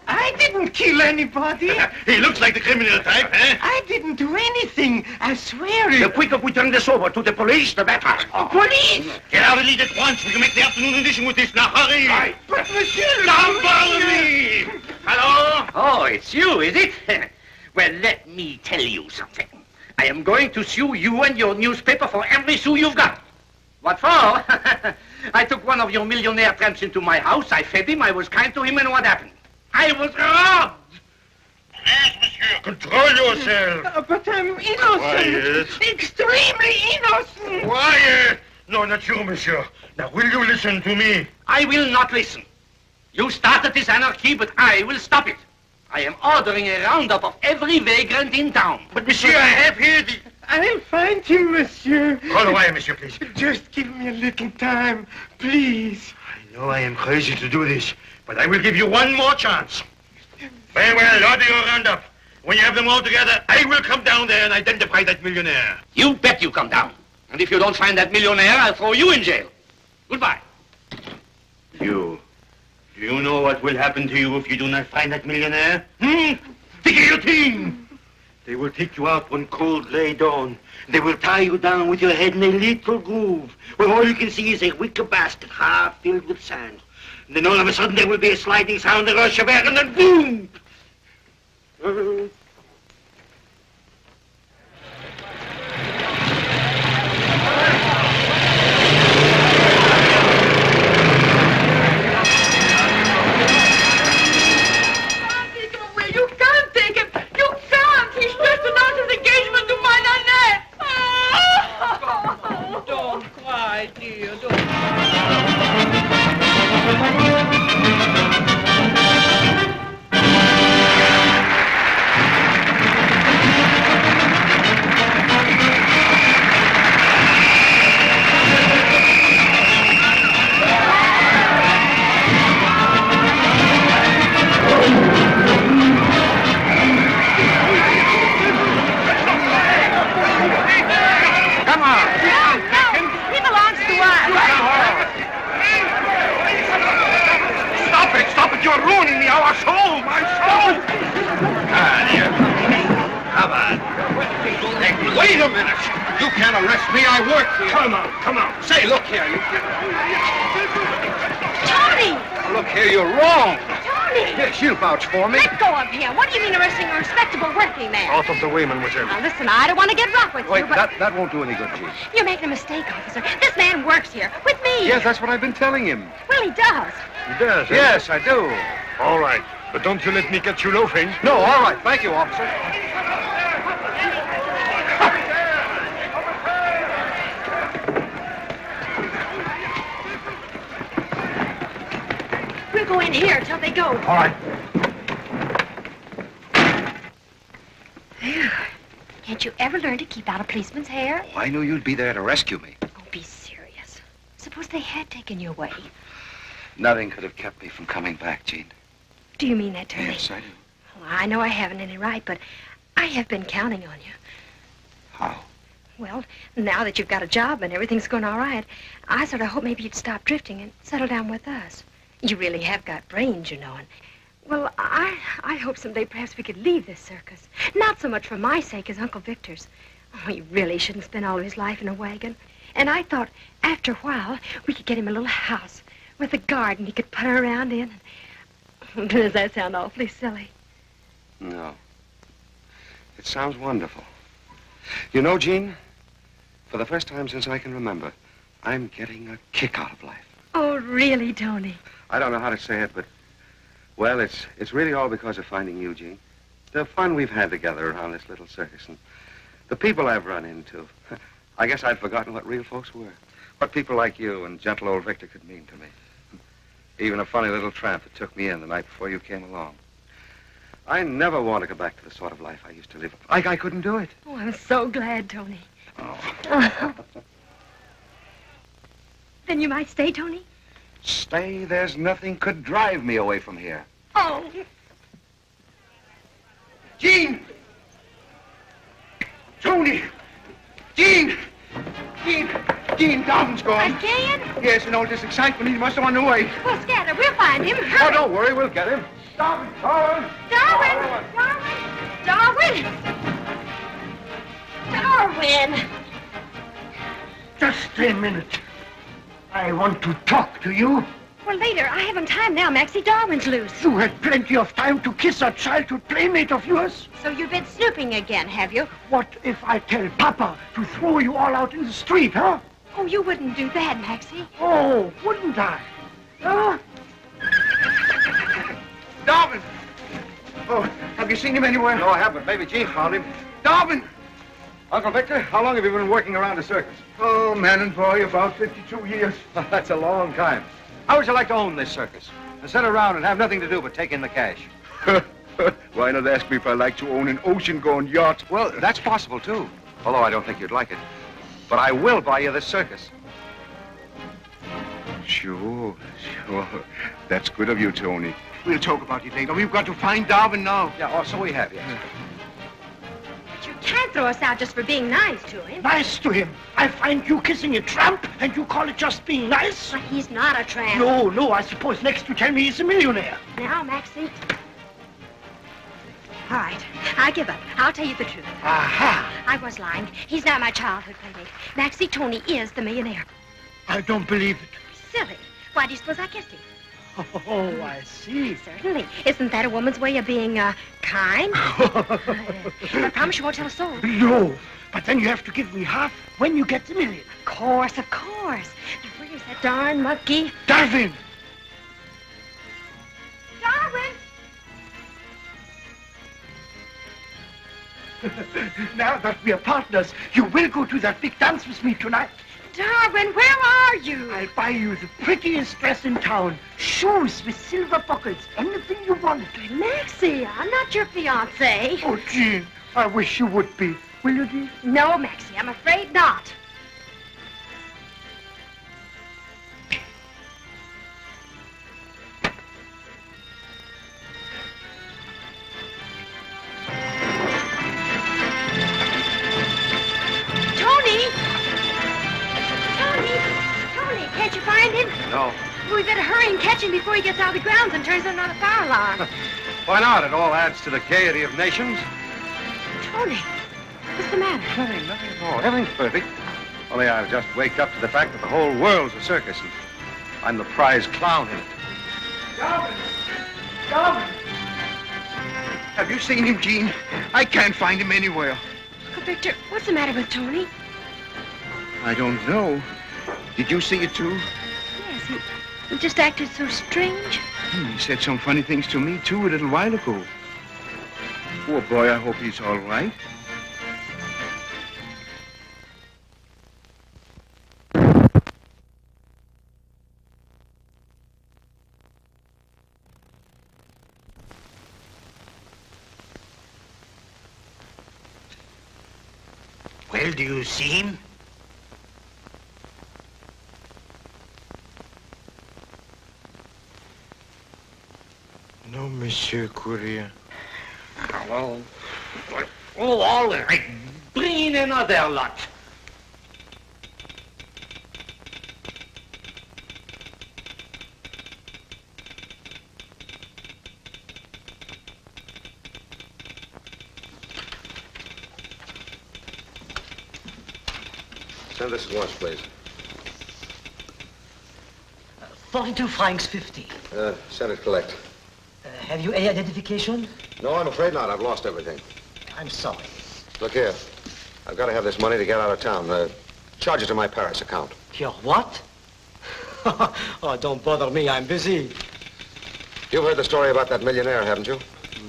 I didn't kill anybody. He looks like the criminal type, eh? I didn't do anything. I swear it. The quicker we turn this over to the police, the better. Police? Get out of it at once. We can make the afternoon edition with this. Now, hurry. Right. But, monsieur... Don't bother me. Hello? Oh, it's you, is it? Well, let me tell you something. I am going to sue you and your newspaper for every sou you've got. What for? I took one of your millionaire tramps into my house. I fed him. I was kind to him, and what happened? I was robbed. Yes, monsieur. Control yourself. But I'm innocent. Quiet. Extremely innocent. Quiet. No, not you, monsieur. Now, will you listen to me? I will not listen. You started this anarchy, but I will stop it. I am ordering a roundup of every vagrant in town. But, monsieur, I have here the... I'll find him, monsieur. Call the wire, monsieur, please. Just give me a little time, please. I know I am crazy to do this, but I will give you one more chance. Very well, order your roundup. When you have them all together, I will come down there and identify that millionaire. You bet you come down. And if you don't find that millionaire, I'll throw you in jail. Goodbye. You. Do you know what will happen to you if you do not find that millionaire? The guillotine! They will take you out one cold gray dawn. They will tie you down with your head in a little groove, where all you can see is a wicker basket half filled with sand. And then all of a sudden there will be a sliding sound, a rush of air, and then boom! You can't take him. You can't. He's just announced his engagement to my Nanette. Oh, don't cry, dear. Don't. You're ruining me, our soul, my soul! Come on. Hey, wait a minute. You can't arrest me. I work here. Come on. Say, look here. Tony! Look here, you're wrong. Tony! Yes, you vouch for me. Let go of him. What do you mean arresting a respectable working man? Out of the way, mademoiselle. Now, listen, I don't want to get rough with Wait, you, but... that won't do any good, Jean. You're making a mistake, officer. This man works here, with me. Yes, that's what I've been telling him. Well, he does. He does, Yes, I do. All right, but don't you let me get you loafing. No, all right. Thank you, officer. We'll go in here till they go. All right. Can't you ever learn to keep out a policeman's hair? Oh, I knew you'd be there to rescue me. Oh, be serious. Suppose they had taken you away. Nothing could have kept me from coming back, Jean. Do you mean that, Tony? Yes, I do. Well, I know I haven't any right, but I have been counting on you. How? Well, now that you've got a job and everything's going all right, I sort of hope maybe you'd stop drifting and settle down with us. You really have got brains, you know, and... Well, I hope someday perhaps we could leave this circus. Not so much for my sake as Uncle Victor's. Oh, he really shouldn't spend all of his life in a wagon. And I thought, after a while, we could get him a little house with a garden he could putter around in. Does that sound awfully silly? No. It sounds wonderful. You know, Jean, for the first time since I can remember, I'm getting a kick out of life. Oh, really, Tony? I don't know how to say it, but, well, it's really all because of finding you, Jean. The fun we've had together around this little circus and the people I've run into. I guess I'd forgotten what real folks were. What people like you and gentle old Victor could mean to me. Even a funny little tramp that took me in the night before you came along. I never want to go back to the sort of life I used to live. I couldn't do it. Oh, I'm so glad, Tony. Oh. Then you might stay, Tony? Stay? There's nothing could drive me away from here. Oh. Jean! Tony! Jean! Jean, Darwin's gone. Again? Yes, in all this excitement, he must have run away. Well, scatter. We'll find him. Oh, Hurry. don't worry, we'll get him. Darwin! Darwin! Darwin! Darwin! Darwin! Just a minute. I want to talk to you. Well, later. I haven't time now, Maxie. Darwin's loose. You had plenty of time to kiss a childhood playmate of yours. So you've been snooping again, have you? What if I tell Papa to throw you all out in the street, huh? Oh, you wouldn't do that, Maxie. Oh, wouldn't I? Huh? Darwin! Oh, have you seen him anywhere? No, I haven't. Maybe Jean found him. Darwin! Uncle Victor, how long have you been working around the circus? Oh, man and boy, about 52 years. That's a long time. How would you like to own this circus? And sit around and have nothing to do but take in the cash? Why not ask me if I like to own an ocean-going yacht? Well, that's possible, too. Although I don't think you'd like it. But I will buy you this circus. Sure. That's good of you, Tony. We'll talk about it later. We've got to find Darwin now. Yeah, so we have, yes. But you can't throw us out just for being nice to him. Nice to him. I find you kissing a tramp, and you call it just being nice? But he's not a tramp. No, I suppose next you tell me he's a millionaire. Now, Maxie. All right, I give up. I'll tell you the truth. Aha! I was lying. He's not my childhood playmate. Maxie, Tony is the millionaire. I don't believe it. Silly. Why do you suppose I kissed him? Oh, I see. Certainly. Isn't that a woman's way of being, kind? I promise you won't tell a soul. No, but then you have to give me half when you get the million. Of course. Now, where is that darn monkey? Darwin! Darwin! Now that we are partners, you will go to that big dance with me tonight. Darwin, where are you? I'll buy you the prettiest dress in town, shoes with silver buckles, anything you want. Maxie, I'm not your fiancé. Oh, Jean, I wish you would be. Will you, dear? No, Maxie, I'm afraid not. Tony, can't you find him? No. We better hurry and catch him before he gets out of the grounds and turns on another fire alarm. Why not? It all adds to the gaiety of nations. Tony, what's the matter? Nothing at all. Everything's perfect. Only I've just waked up to the fact that the whole world's a circus and I'm the prize clown in it. Darwin! Have you seen him, Jean? I can't find him anywhere. Uncle Victor, what's the matter with Tony? I don't know. Did you see it, too? Yes, he just acted so strange. He said some funny things to me, too, a little while ago. Poor boy, I hope he's all right. Well, do you see him? No, Monsieur Courier. Well, all right. Bring in another lot. Send this at once, please. 42 francs 50. Send it collect. Have you any identification? No, I'm afraid not. I've lost everything. I'm sorry. Look here. I've got to have this money to get out of town. Charge it to my Paris account. Your what? Oh, don't bother me. I'm busy. You've heard the story about that millionaire, haven't you?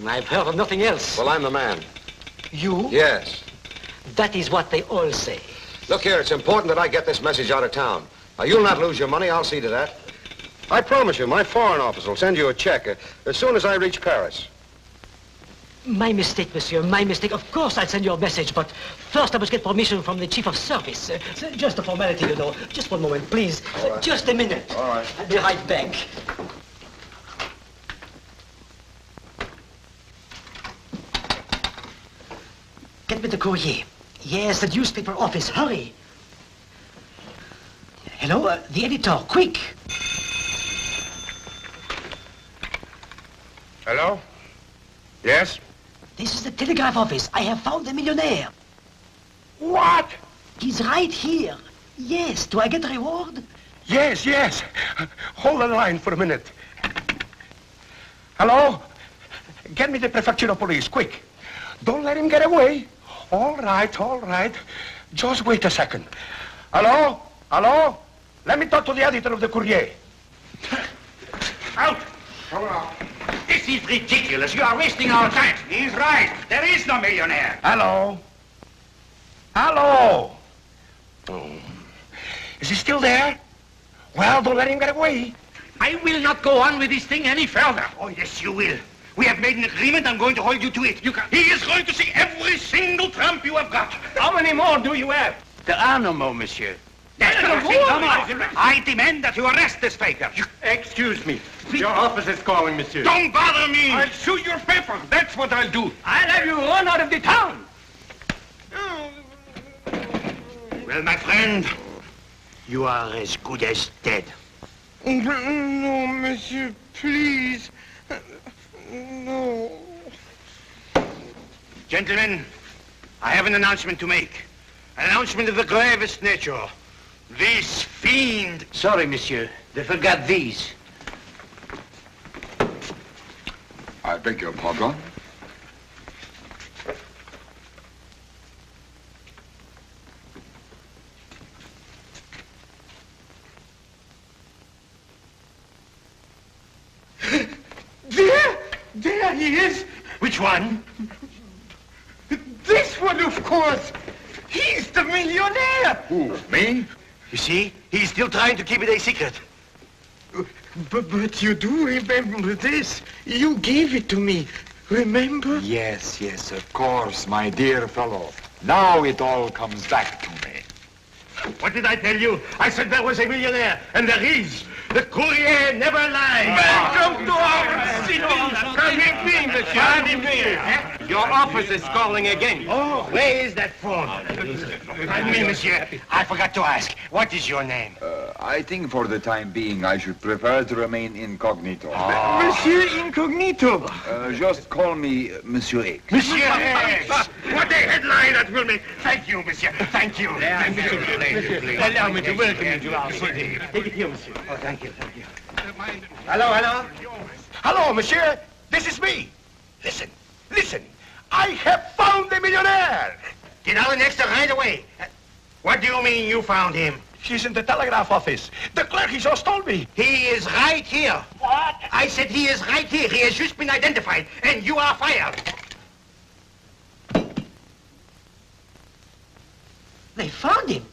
I've heard of nothing else. Well, I'm the man. You? Yes. That is what they all say. Look here, it's important that I get this message out of town. Now, you'll not lose your money. I'll see to that. I promise you, my foreign office will send you a check as soon as I reach Paris. My mistake, monsieur, my mistake. Of course I'll send you a message, but first I must get permission from the chief of service. Just a formality, you know. Just one moment, please. Right. Just a minute. All right. I'll be right back. Get me the courrier. Yes, the newspaper office. Hurry. Hello, the editor. Quick. Hello? Yes? This is the telegraph office. I have found the millionaire. What? He's right here. Yes. Do I get a reward? Yes, yes. Hold the line for a minute. Hello? Get me the prefecture of police, quick. Don't let him get away. All right, all right. Just wait a second. Hello? Hello? Let me talk to the editor of the Courier. Out! Come on. This is ridiculous. You are wasting our time. He's right. There is no millionaire. Hello? Hello? Oh. Is he still there? Well, don't let him get away. I will not go on with this thing any further. Oh, yes, you will. We have made an agreement. I'm going to hold you to it. He is going to see every single tramp you have got. How many more do you have? There are no more, monsieur. I demand that you arrest this faker. Excuse me. Your office is calling, monsieur. Don't bother me. I'll shoot your paper. That's what I'll do. I'll have you run out of the town. Well, my friend, you are as good as dead. No, monsieur, please. No. Gentlemen, I have an announcement to make. An announcement of the gravest nature. This fiend... Sorry, monsieur. They forgot these. I beg your pardon? There he is. Which one? This one, of course. He's the millionaire. Who, me? You see, he's still trying to keep it a secret. But you do remember this. You gave it to me. Remember? Yes, yes, of course, my dear fellow. Now it all comes back to me. What did I tell you? I said there was a millionaire, and there is. The Courier never lies. Welcome to our city. Come in, Your office is calling again. Oh, where is that phone? Pardon me, monsieur. I forgot to ask. What is your name? I think for the time being I should prefer to remain incognito. Monsieur Incognito. Just call me Monsieur X. Monsieur X. What a headline that will make. Thank you, monsieur. Thank you. Thank you. Allow me to welcome you to our city. Take it here, monsieur. Oh, thank you, thank you. Hello, hello. Hello, monsieur. This is me. Listen, listen. I have found the millionaire. Get out next right away. What do you mean you found him? She's in the telegraph office. The clerk he just told me. He is right here. What? I said he is right here. He has just been identified, and you are fired. They found him.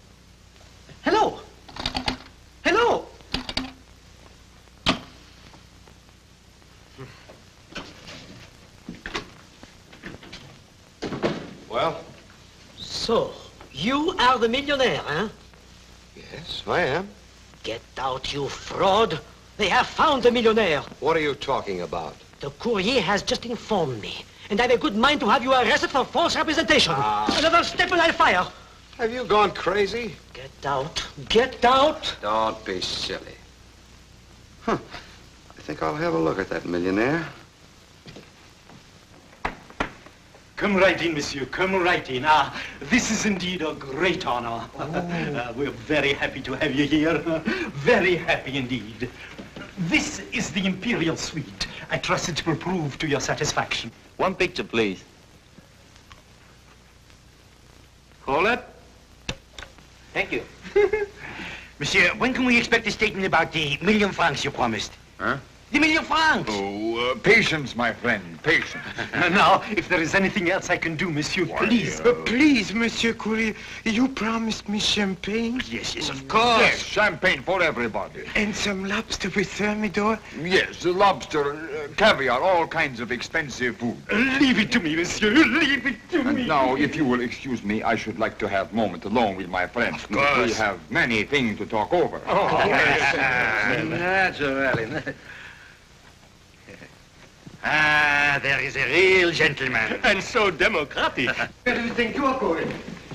Hello. Hello. Well? So, you are the millionaire, huh? Yes, I am. Get out, you fraud. They have found the millionaire. What are you talking about? The Courier has just informed me, and I have a good mind to have you arrested for false representation. Another step and I'll fire. Have you gone crazy? Get out. Get out. Don't be silly. Huh. I think I'll have a look at that millionaire. Come right in, monsieur. Come right in. This is indeed a great honor. We're very happy to have you here. Very happy indeed. This is the Imperial Suite. I trust it will prove to your satisfaction. One picture, please. Hold it. Thank you. Monsieur, when can we expect a statement about the million francs you promised? Huh? The million francs! Oh, patience, my friend, patience. Now, if there is anything else I can do, monsieur, please. Please, Monsieur Courier, you promised me champagne? Yes, of course. Yes, champagne for everybody. And some lobster with thermidor? Yes, lobster, caviar, all kinds of expensive food. Leave it to me, monsieur. Leave it to me. And now, if you will excuse me, I should like to have a moment alone with my friend. Of course. We have many things to talk over. Oh, naturally. Ah, there is a real gentleman. And so democratic. Where do you think you are going?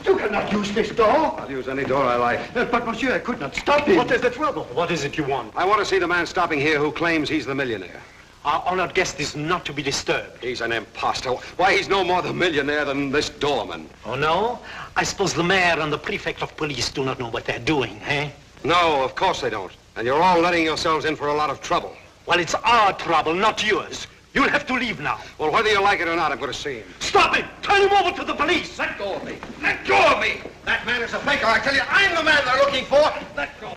You cannot use this door. I'll use any door I like. But, monsieur, I could not stop him. What is the trouble? What is it you want? I want to see the man stopping here who claims he's the millionaire. Our honored guest is not to be disturbed. He's an imposter. Why, he's no more the millionaire than this doorman. Oh, no? I suppose the mayor and the prefect of police do not know what they're doing, eh? No, of course they don't. And you're all letting yourselves in for a lot of trouble. Well, it's our trouble, not yours. You'll have to leave now. Well, whether you like it or not, I'm going to see him. Stop him! Turn him over to the police! Let go of me. Let go of me! That man is a faker. I tell you, I'm the man they're looking for. Let go.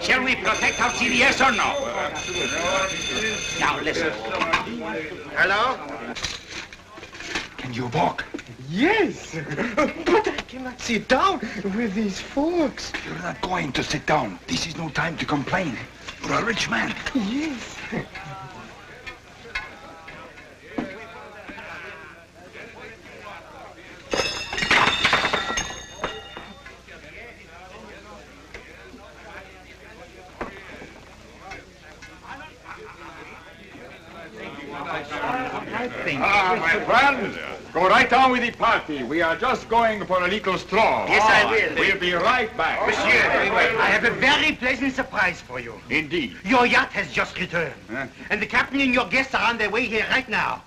Shall we protect our city, yes or no? Now, listen. Hello? Can you walk? Yes, but I cannot sit down with these folks. You're not going to sit down. This is no time to complain. You're a rich man. Yes. My friend, go right on with the party. We are just going for a little stroll. Yes, I will. We'll be right back. Monsieur, I have a very pleasant surprise for you. Indeed. Your yacht has just returned. Huh? And the captain and your guests are on their way here right now.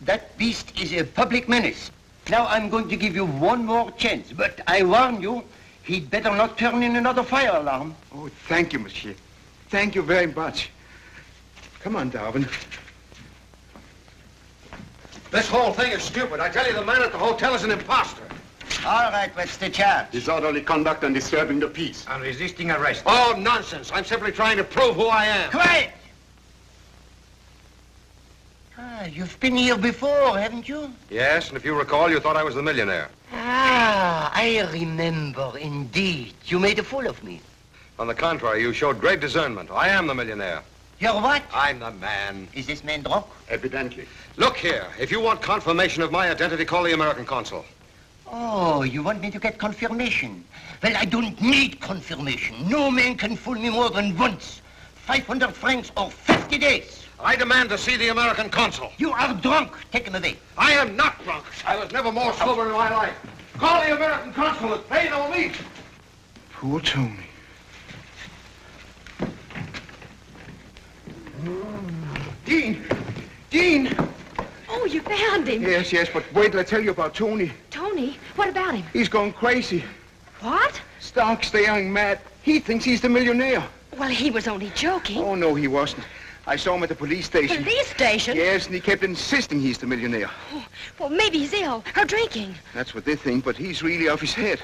That beast is a public menace. Now I'm going to give you one more chance, but I warn you, he'd better not turn in another fire alarm. Oh, thank you, monsieur. Thank you very much. Come on, Darwin. This whole thing is stupid. I tell you, the man at the hotel is an imposter. All right, what's the charge? Disorderly conduct and disturbing the peace. And resisting arrest. Oh, nonsense. I'm simply trying to prove who I am. Quiet! Ah, you've been here before, haven't you? Yes, and if you recall, you thought I was the millionaire. Ah, I remember, indeed. You made a fool of me. On the contrary, you showed great discernment. I am the millionaire. You're what? I'm the man. Is this man drunk? Evidently. Look here. If you want confirmation of my identity, call the American consul. Oh, you want me to get confirmation? Well, I don't need confirmation. No man can fool me more than once. 500 francs or 50 days. I demand to see the American consul. You are drunk. Take him away. I am not drunk. I was never more sober in my life. Call the American consul and pay no meat. Poor Tony. Dean! Dean! Oh, you found him. Yes, yes, but wait till I tell you about Tony. Tony, what about him? He's gone crazy. What? Stark's the young mad. He thinks he's the millionaire. Well, he was only joking. Oh, no, he wasn't. I saw him at the police station. Police station? Yes, and he kept insisting he's the millionaire. Oh, well, maybe he's ill or drinking. That's what they think, but he's really off his head.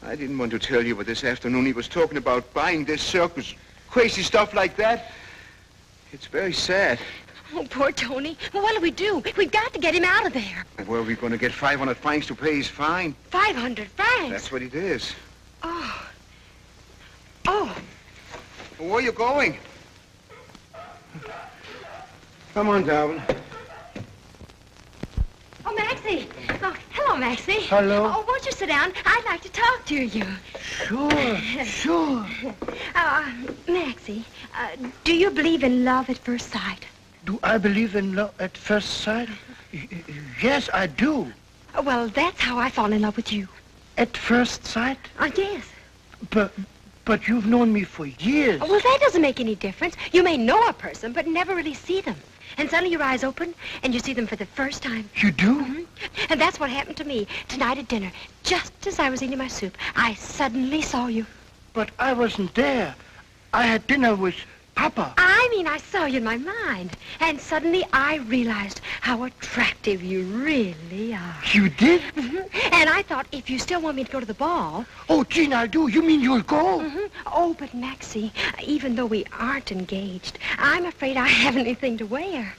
I didn't want to tell you, but this afternoon he was talking about buying this circus, crazy stuff like that. It's very sad. Oh, poor Tony. Well, what'll we do? We've got to get him out of there. Where are we going to get 500 francs to pay his fine? 500 francs? That's what it is. Oh. Oh. Well, where are you going? Come on, Darwin. Oh, Maxie. Oh, hello, Maxie. Hello. Oh, won't you sit down? I'd like to talk to you. Sure, sure. Maxie, do you believe in love at first sight? Do I believe in love at first sight? Yes, I do. Well, that's how I fall in love with you. At first sight? Yes. But But you've known me for years. Oh, well, that doesn't make any difference. You may know a person, but never really see them. And suddenly your eyes open, and you see them for the first time. You do? Mm-hmm. And that's what happened to me tonight at dinner. Just as I was eating my soup, I suddenly saw you. But I wasn't there. I had dinner with Papa. I mean, I saw you in my mind. And suddenly I realized how attractive you really are. You did? Mm-hmm. And I thought, if you still want me to go to the ball... Oh, Jean, I do. You mean you'll go? Mm-hmm. Oh, but Maxie, even though we aren't engaged, I'm afraid I haven't anything to wear.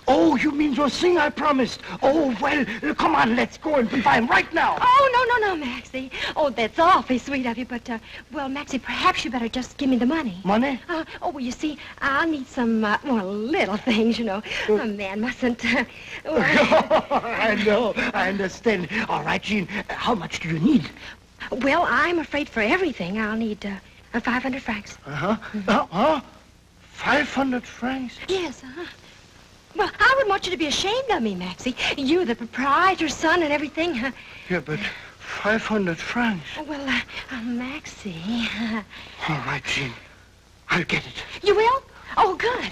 Oh, you mean those things I promised? Oh, well, come on, let's go and buy them right now. Oh, no, Maxie. Oh, that's awfully sweet of you, but, well, Maxie, perhaps you better just give me the money. Money? Well, you see, I'll need some, little things, you know. A man mustn't, I know, I understand. All right, Jean, how much do you need? Well, I'm afraid for everything I'll need, 500 francs. 500 francs? Yes, Well, I wouldn't want you to be ashamed of me, Maxie. You, the proprietor's son and everything. Yeah, but 500 francs. Well, Maxie. All right, Jean. I'll get it. You will? Oh, good.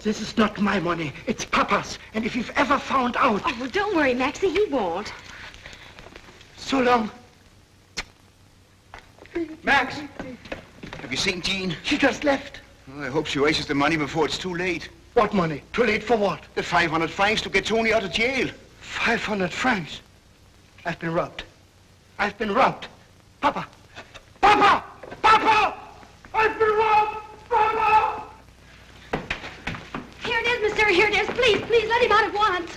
This is not my money. It's Papa's. And if you've ever found out... Oh, well, don't worry, Maxie. He won't. So long. Max, have you seen Jean? She just left. Well, I hope she raises the money before it's too late. What money? Too late for what? The 500 francs to get Tony out of jail. 500 francs? I've been robbed. I've been robbed. Papa! Papa! Papa! I've been robbed! Papa! Here it is, mister. Here it is. Please, let him out at once.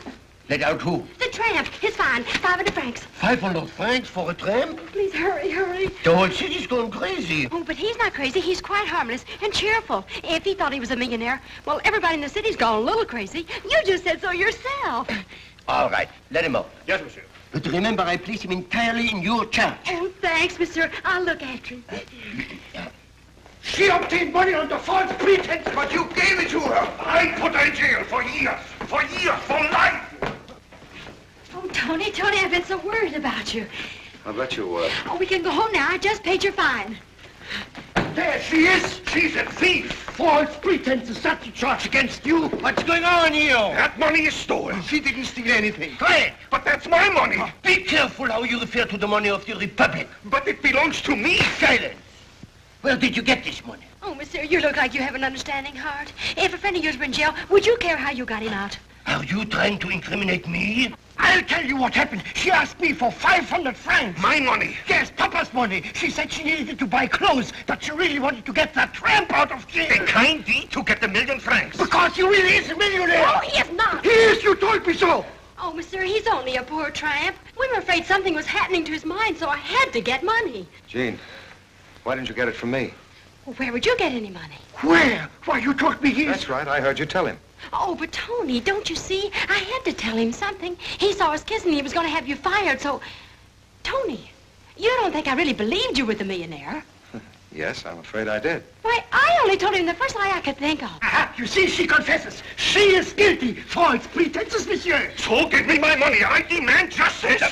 Let out who? The tramp. His fine. 500 francs. 500 francs for a tramp? Please, hurry. The whole city's going crazy. Oh, but he's not crazy. He's quite harmless and cheerful. If he thought he was a millionaire, well, everybody in the city's gone a little crazy. You just said so yourself. All right, let him out. Yes, monsieur. But remember, I place him entirely in your charge. Oh, thanks, mister. I'll look after him. She obtained money under false pretense. But you gave it to her. I put her in jail for years, for life. Oh, Tony, I've been so worried about you. I'll let you work. Oh, we can go home now. I just paid your fine. There she is. She's a thief. False pretense is such a charge against you. What's going on here? That money is stolen. She didn't steal anything. Quiet! But that's my money. Be careful how you refer to the money of the Republic. But it belongs to me. Silence! Where did you get this money? Oh, mister, you look like you have an understanding heart. If a friend of yours were in jail, would you care how you got him out? Are you trying to incriminate me? I'll tell you what happened. She asked me for 500 francs. My money. Yes, Papa's money. She said she needed it to buy clothes, but she really wanted to get that tramp out of jail. A kind deed to get the 1,000,000 francs. Because he really is a millionaire. No, he is not. He is. You told me so. Oh, mister, he's only a poor tramp. We were afraid something was happening to his mind, so I had to get money. Jean, why didn't you get it from me? Well, where would you get any money? Where? Why, you told me he is... That's right. I heard you tell him. Oh, but Tony, don't you see? I had to tell him something. He saw us kissing. He was going to have you fired, so... Tony, you don't think I really believed you were the millionaire? Yes, I'm afraid I did. Why, I only told him the first lie I could think of. Aha, you see, she confesses. She is guilty. False pretenses, monsieur. So give me my money. I demand justice.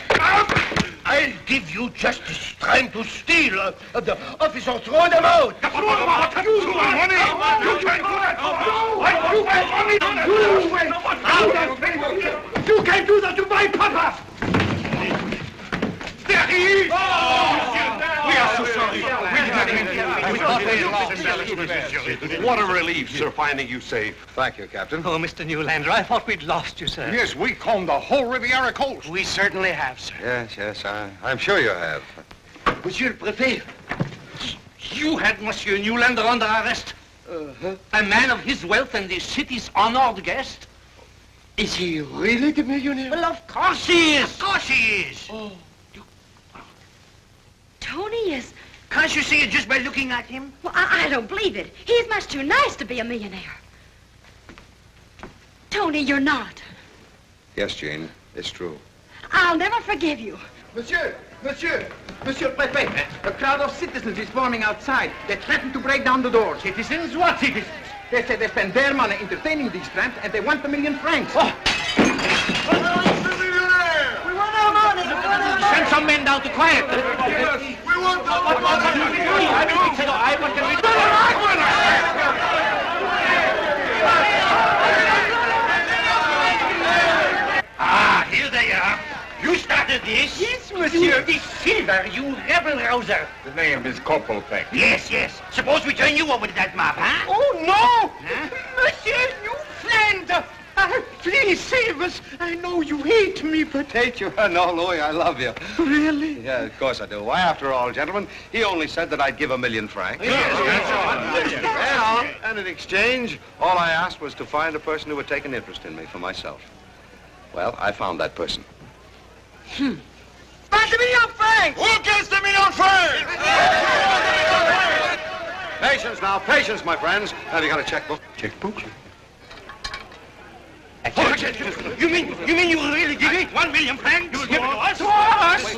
I'll give you justice. Trying to steal. The officer, throw them out. You can't do that. You can't do that to my Papa. There he is. We are so sorry. What a relief, sir, finding you safe. Thank you, Captain. Oh, Mr. Newlander, I thought we'd lost you, sir. Yes, we combed the whole Riviera coast. We certainly have, sir. Yes, I'm sure you have. Monsieur le Préfet. You had Monsieur Newlander under arrest. A man of his wealth and the city's honored guest. Is he really the millionaire? Well, of course he is. Of course he is. Oh. Tony is... Can't you see it just by looking at him? Well, I don't believe it. He's much too nice to be a millionaire. Tony, you're not. Yes, Jean, it's true. I'll never forgive you. Monsieur le Préfet, a crowd of citizens is forming outside. They threaten to break down the doors. Citizens? What citizens? They say they spend their money entertaining these tramps, and they want $1 million francs. Oh. We want our money! We want our money! Send some men down to quiet them. We want our money! Ah, here they are. You started this? Yes, monsieur. This Silver, you rebel-rouser. The name is Corporal Peck. Yes, yes. Suppose we turn you over to that mob, huh? Oh, no! Monsieur, you friend! Please save us. I know you hate me, but... Hate you? No, Louis, I love you. Really? Yeah, of course I do. Why, after all, gentlemen, he only said that I'd give $1 million francs. Well, and in exchange, all I asked was to find a person who would take an interest in me for myself. Well, I found that person. But $1 million francs! Who gets $1 million francs? Patience now, patience, my friends. Have you got a checkbook? Checkbook? You mean you really give it $1 million francs? You will give it to us? To us!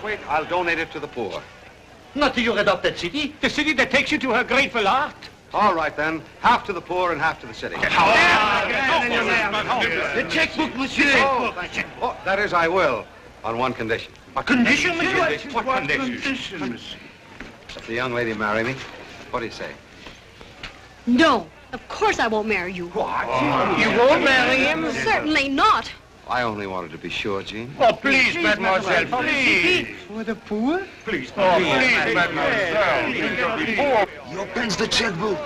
Wait. I'll donate it to the poor. Not to your adopted city. The city that takes you to her grateful heart. All right, then. Half to the poor and half to the city. The checkbook, monsieur. Oh, that is, I will. On one condition. A condition, monsieur? What condition? If the young lady marry me, what do you say? No, of course I won't marry you. What? You won't marry him? Certainly not. I only wanted to be sure, Jean. Oh, please, mademoiselle, please. For the poor? Please, mademoiselle. He opens the checkbook.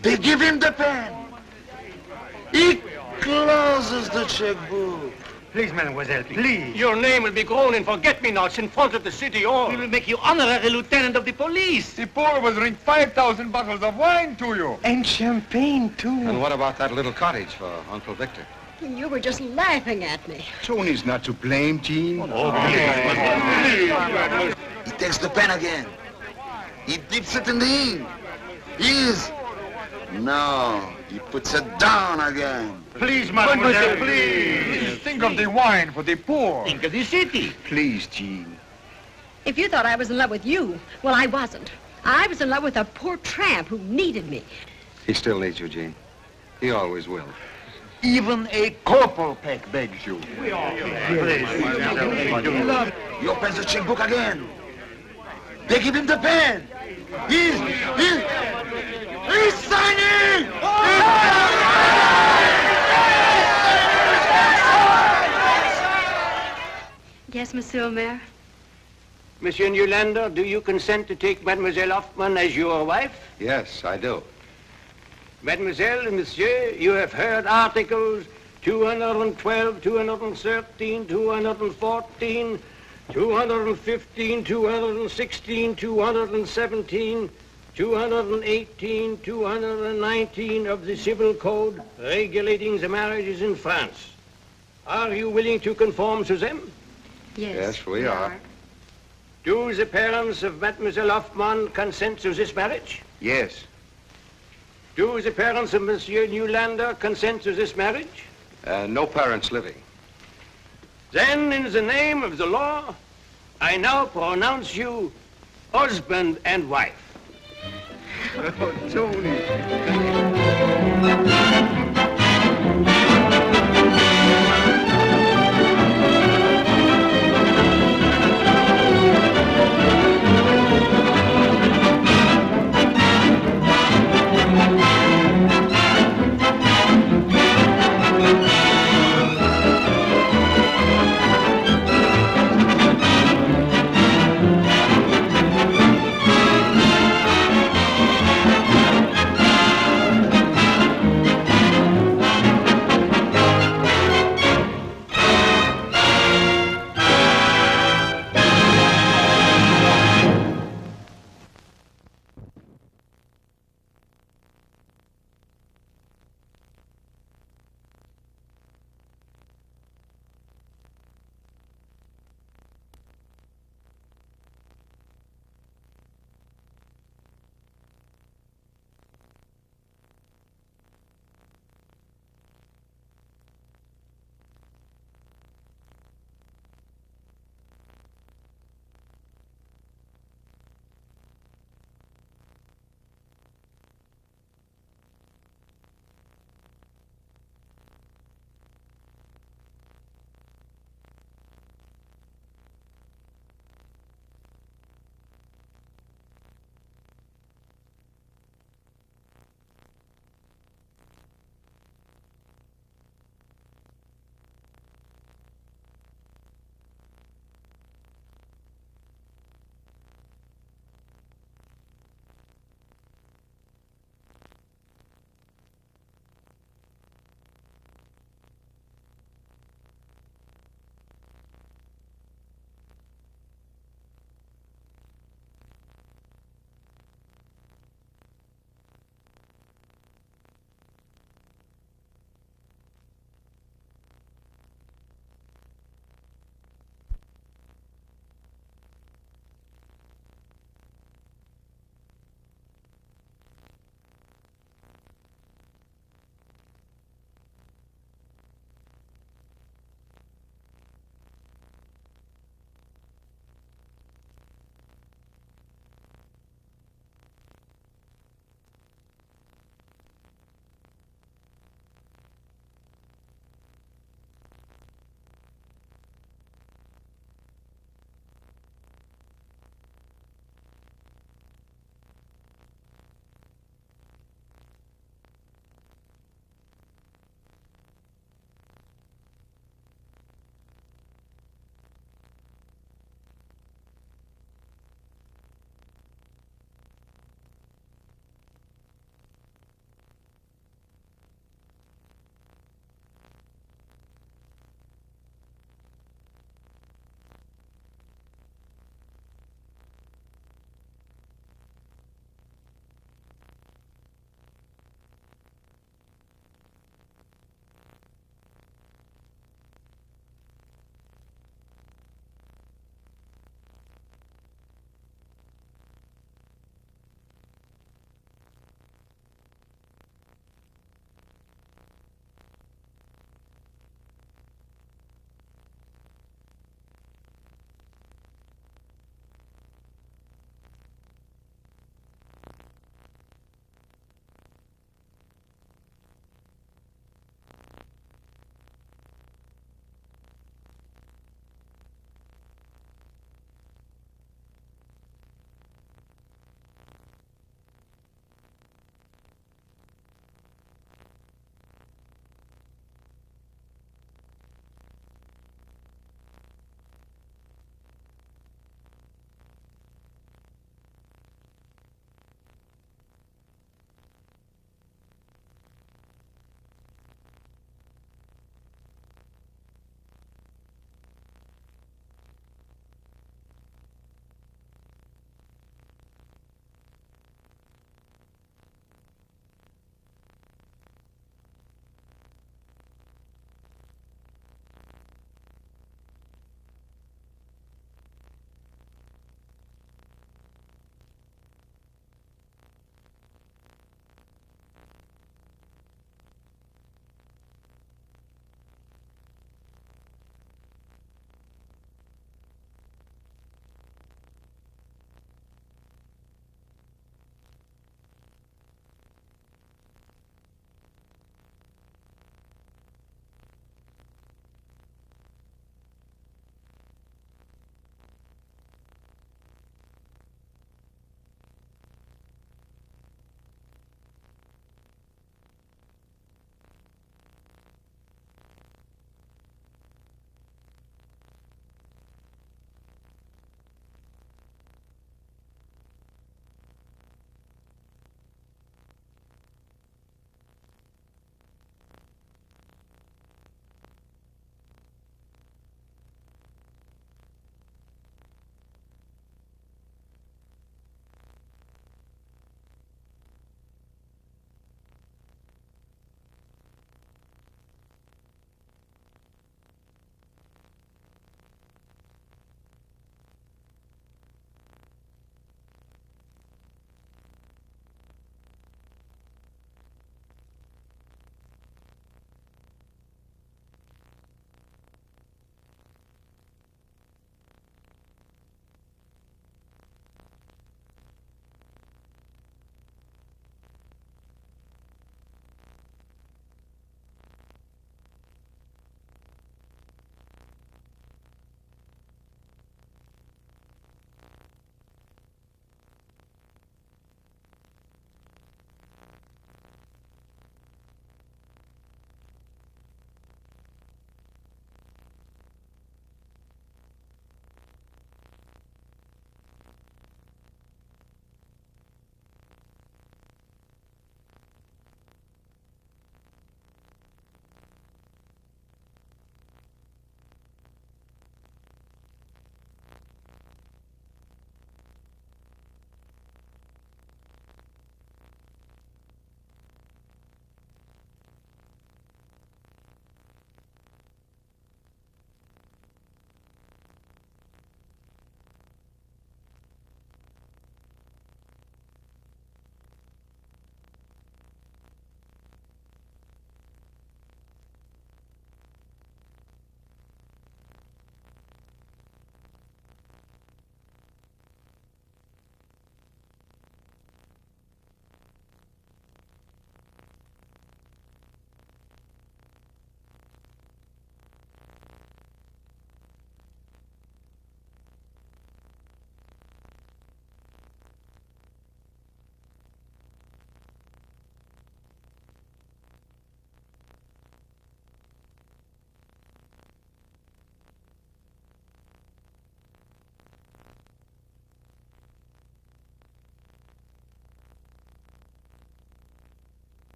They give him the pen. He closes the checkbook. Please, mademoiselle, please. Your name will be grown in forget-me-nots in front of the city hall. We will make you honorary lieutenant of the police. The poor will drink 5,000 bottles of wine to you. And champagne, too. And what about that little cottage for Uncle Victor? You were just laughing at me. Tony's not to blame, Jean. He takes the pen again. He dips it in the ink. No, he puts it down again. Please, mademoiselle, please. Think of the wine for the poor. Think of the city. Please, Jean. If you thought I was in love with you, well, I wasn't. I was in love with a poor tramp who needed me. He still needs you, Jean. He always will. Even a Corporal Peck begs you. We all He opens the checkbook again. They give him the pen. He's signing! Yes, Monsieur Mayor? Monsieur Newlander, do you consent to take Mademoiselle Hoffman as your wife? Yes, I do. Mademoiselle and Monsieur, you have heard articles 212, 213, 214, 215, 216, 217, 218, 219 of the Civil Code regulating the marriages in France. Are you willing to conform to them? Yes, we are. Do the parents of Mademoiselle Hoffman consent to this marriage? Yes. Do the parents of Monsieur Newlander consent to this marriage? No parents living. Then, in the name of the law, I now pronounce you husband and wife. Oh, Tony.